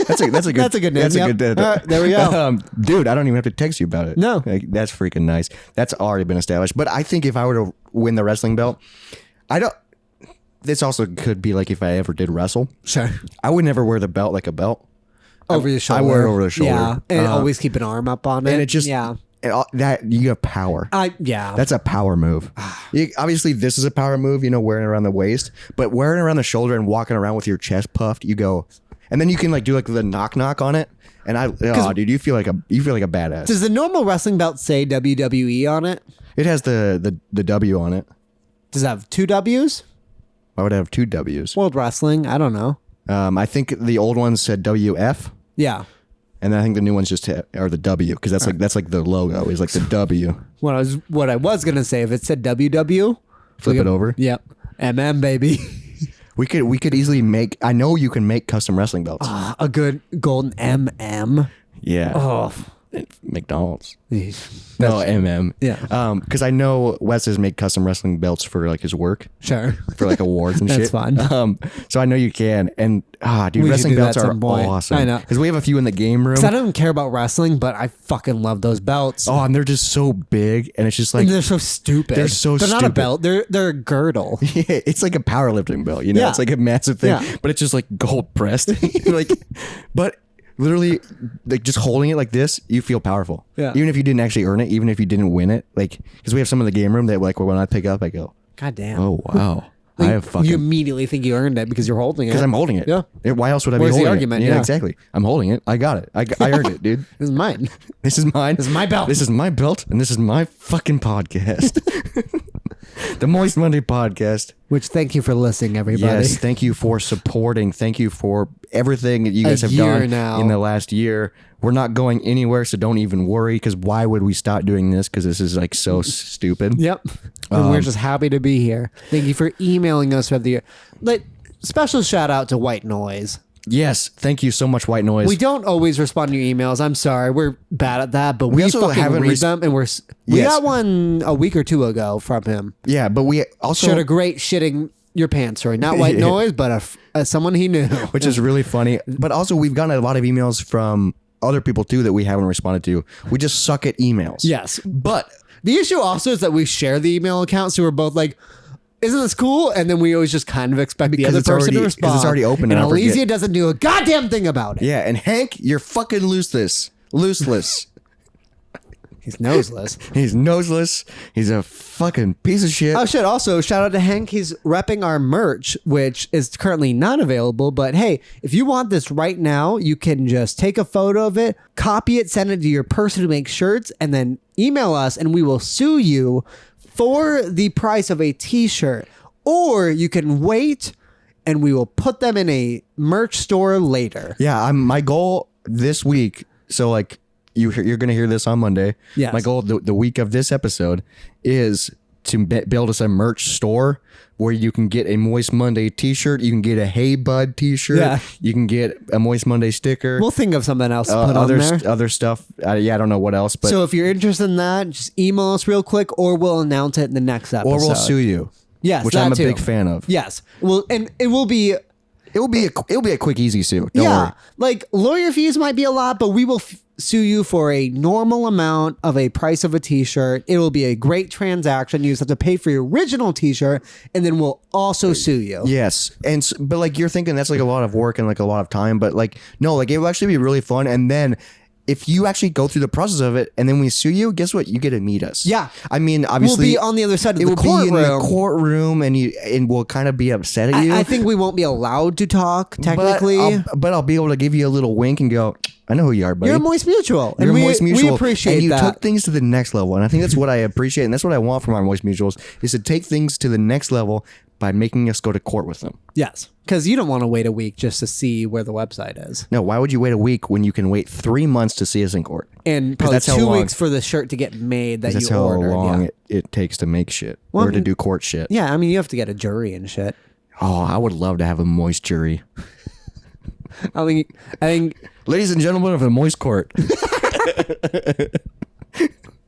That's a good. That's a good name. That's a good. There we go. Dude, I don't even have to text you about it. No, like, that's freaking nice. That's already been established. But I think if I were to win the wrestling belt, I don't. This also could be like if I ever did wrestle. Sure. I would never wear the belt like a belt. Over your shoulder. I wear it over the shoulder. Yeah, and always keep an arm up on it. And it just that you have power. That's a power move. Obviously, this is a power move. Wearing it around the waist, but wearing it around the shoulder and walking around with your chest puffed, you go. And then you can like do like the knock on it, and dude, you feel like a badass. Does the normal wrestling belt say WWE on it? It has the W on it. Does it have 2 W's? Why would it have 2 W's? World Wrestling. I don't know. I think the old ones said WF. Yeah. And then I think the new ones just are the W because that's like the logo is like the W. What I was gonna say, if it said WW, flip it over. Yep. MM baby. We could easily make. I know you can make custom wrestling belts. A good golden MM. Yeah. Oh. McDonald's. No, MM. Yeah. Because I know Wes has made custom wrestling belts for like his work. Sure. For like awards and shit. That's fun. So I know you can. And dude, wrestling belts are awesome. I know. Because we have a few in the game room. I don't even care about wrestling, but I fucking love those belts. Oh, and they're just so big, and it's just like and they're so stupid. They're not a belt. They're a girdle. Yeah, it's like a powerlifting belt. Yeah. It's like a massive thing, but it's just like gold pressed. Like, but. Literally, like just holding it like this, you feel powerful. Yeah. Even if you didn't actually earn it, even if you didn't win it, like because we have some in the game room that like when I pick up, I go, God damn. Oh wow. Like, I have fucking. You immediately think you earned it because you're holding it. Because I'm holding it. Yeah. Why else would I Where's be holding the argument? it? Yeah, exactly. I'm holding it. I got it. I earned it, dude. This is mine. This is mine. This is my belt. This is my belt, and this is my fucking podcast. The Moist Monday podcast. Which, thank you for listening, everybody. Yes, thank you for supporting. Thank you for everything that you guys have year done now. in the last year. We're not going anywhere, so don't even worry, because why would we stop doing this? Because this is like so stupid. Yep. And we're just happy to be here. Thank you for emailing us for the year. Like, special shout out to White Noise. Yes, thank you so much, White Noise. We don't always respond to your emails. I'm sorry. We're bad at that, but we also fucking haven't read them, and we Yes. got one a week or two ago from him. Yeah, but we also... Shared a great shitting your pants story. Not White Noise, but someone he knew. Which is really funny. But also, we've gotten a lot of emails from other people, too, that we haven't responded to. We just suck at emails. Yes. But... The issue also is that we share the email account, so we're both like, isn't this cool? And then we always just kind of expect the other person to respond. Because it's already open. And I forget. Elysia doesn't do a goddamn thing about it. Yeah, and Hank, you're fucking looseless. He's noseless. He's noseless. He's a fucking piece of shit. Oh shit, also shout out to Hank. He's repping our merch, which is currently not available. But hey, if you want this right now, you can just take a photo of it, copy it, send it to your person who makes shirts, and then email us and we will sue you for the price of a t-shirt. Or you can wait and we will put them in a merch store later. Yeah, my goal this week, so like you're going to hear this on Monday. Yes. My goal the week of this episode is to build us a merch store where you can get a Moist Monday t-shirt, you can get a Hey Bud t-shirt, Yeah. you can get a Moist Monday sticker. We'll think of something else to put on there. Other stuff. Yeah, I don't know what else, but So if you're interested in that, just email us real quick, or we'll announce it in the next episode. or we'll sue you. Yes, which that I'm a too. big fan of. Yes. Well, and it will be. It'll be a quick, easy sue. Don't worry. Like lawyer fees might be a lot, but we will sue you for a normal amount of a price of a t-shirt. It will be a great transaction. You just have to pay for your original t-shirt, and then we'll also sue you. Yes, but like you're thinking that's like a lot of work and like a lot of time, but like no, like it will actually be really fun. And then if you actually go through the process of it, and then we sue you, guess what? You get to meet us. Yeah. I mean, obviously, We'll be on the other side of it the will be in the courtroom. courtroom, and we'll kind of be upset at you. I think we won't be allowed to talk technically. but I'll be able to give you a little wink and go, I know who you are, buddy. You're a Moist Mutual. You're and a Moist Mutual. We appreciate and you that. took things to the next level. And I think that's what I appreciate. And that's what I want from our Moist Mutuals is to take things to the next level by making us go to court with them. Yes. Because you don't want to wait a week just to see where the website is. No, why would you wait a week when you can wait 3 months to see us in court? And probably that's how 2 long- weeks for the shirt to get made that That's you how ordered. long Yeah. it takes to make shit Well, or to do court shit. Yeah, I mean, you have to get a jury and shit. Oh, I would love to have a moist jury. I think Ladies and gentlemen of the Moist Court,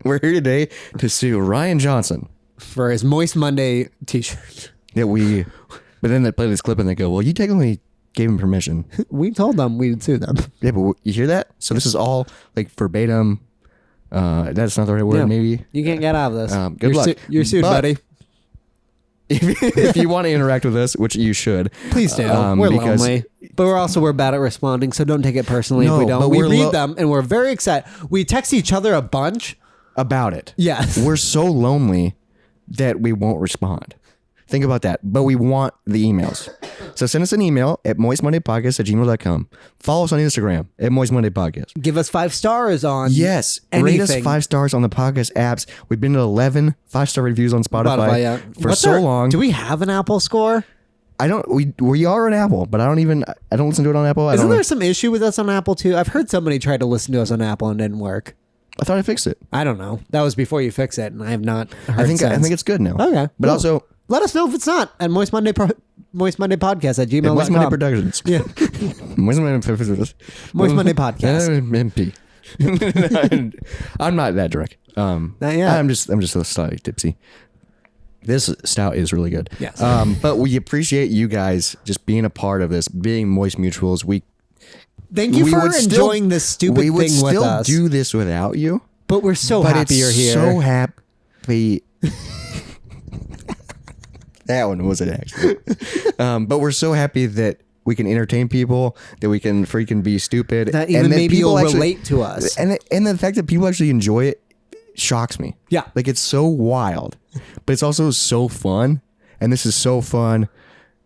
we're here today to sue Ryan Johnson. for his Moist Monday t-shirt. But then they play this clip and they go, well, you technically gave him permission. We told them we'd sue them. Yeah, but you hear that? So this is all like verbatim. That's not the right word, Yeah. maybe. You can't get out of this. Good luck. You're sued, But- buddy. If you want to interact with us, which you should. Please do. We're lonely. But we're bad at responding, so don't take it personally if No, we don't. but We we're read them and we're very excited. We text each other a bunch. About it. Yes. We're so lonely that we won't respond. Think about that. But we want the emails. So send us an email at moistmondaypodcast@gmail.com. Follow us on Instagram at moistmondaypodcast. Give us 5 stars on Yes. Rate us anything. 5 stars on the podcast apps. We've been to 11 5-star reviews on Spotify, yeah. for What's so our- long. Do we have an Apple score? I don't. We are on Apple, but I don't listen to it on Apple. I Isn't don't. there some issue with us on Apple too? I've heard somebody try to listen to us on Apple and it didn't work. I thought I fixed it. I don't know. That was before you fix it, and I have not heard I think since. it's good now. Okay, But cool. also Let us know if it's not at Moist Monday Podcast at gmail.com. Moist Monday Productions. Yeah. Moist Monday Moist Monday Podcast. MP. I'm not that drunk. Not yet. I'm just slightly tipsy. This stout is really good. Yes. But we appreciate you guys just being a part of this, being Moist Mutuals. Thank you we for would enjoying this stupid we would thing with still us. do this without you. But we're so But happy it's you're here. so happy. That one was an accident. But we're so happy that we can entertain people, that we can freaking be stupid. that even and maybe people you'll actually- relate to us. And the fact that people actually enjoy it shocks me. Yeah. Like it's so wild, but it's also so fun. And this is so fun.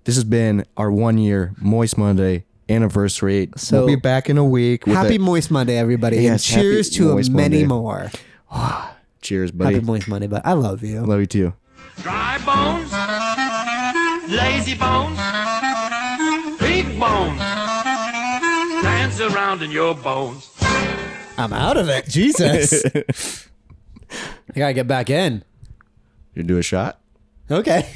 This has been our 1 year Moist Monday anniversary. So, we'll be back in a week. With Happy Moist Monday, everybody. Yes, and cheers happy to Moist many Monday. more. Cheers, buddy. Happy Moist Monday, but I love you. Love you too. Dry bones, lazy bones, big bones, dance around in your bones. I'm out of it. Jesus. I gotta get back in. You do a shot? Okay.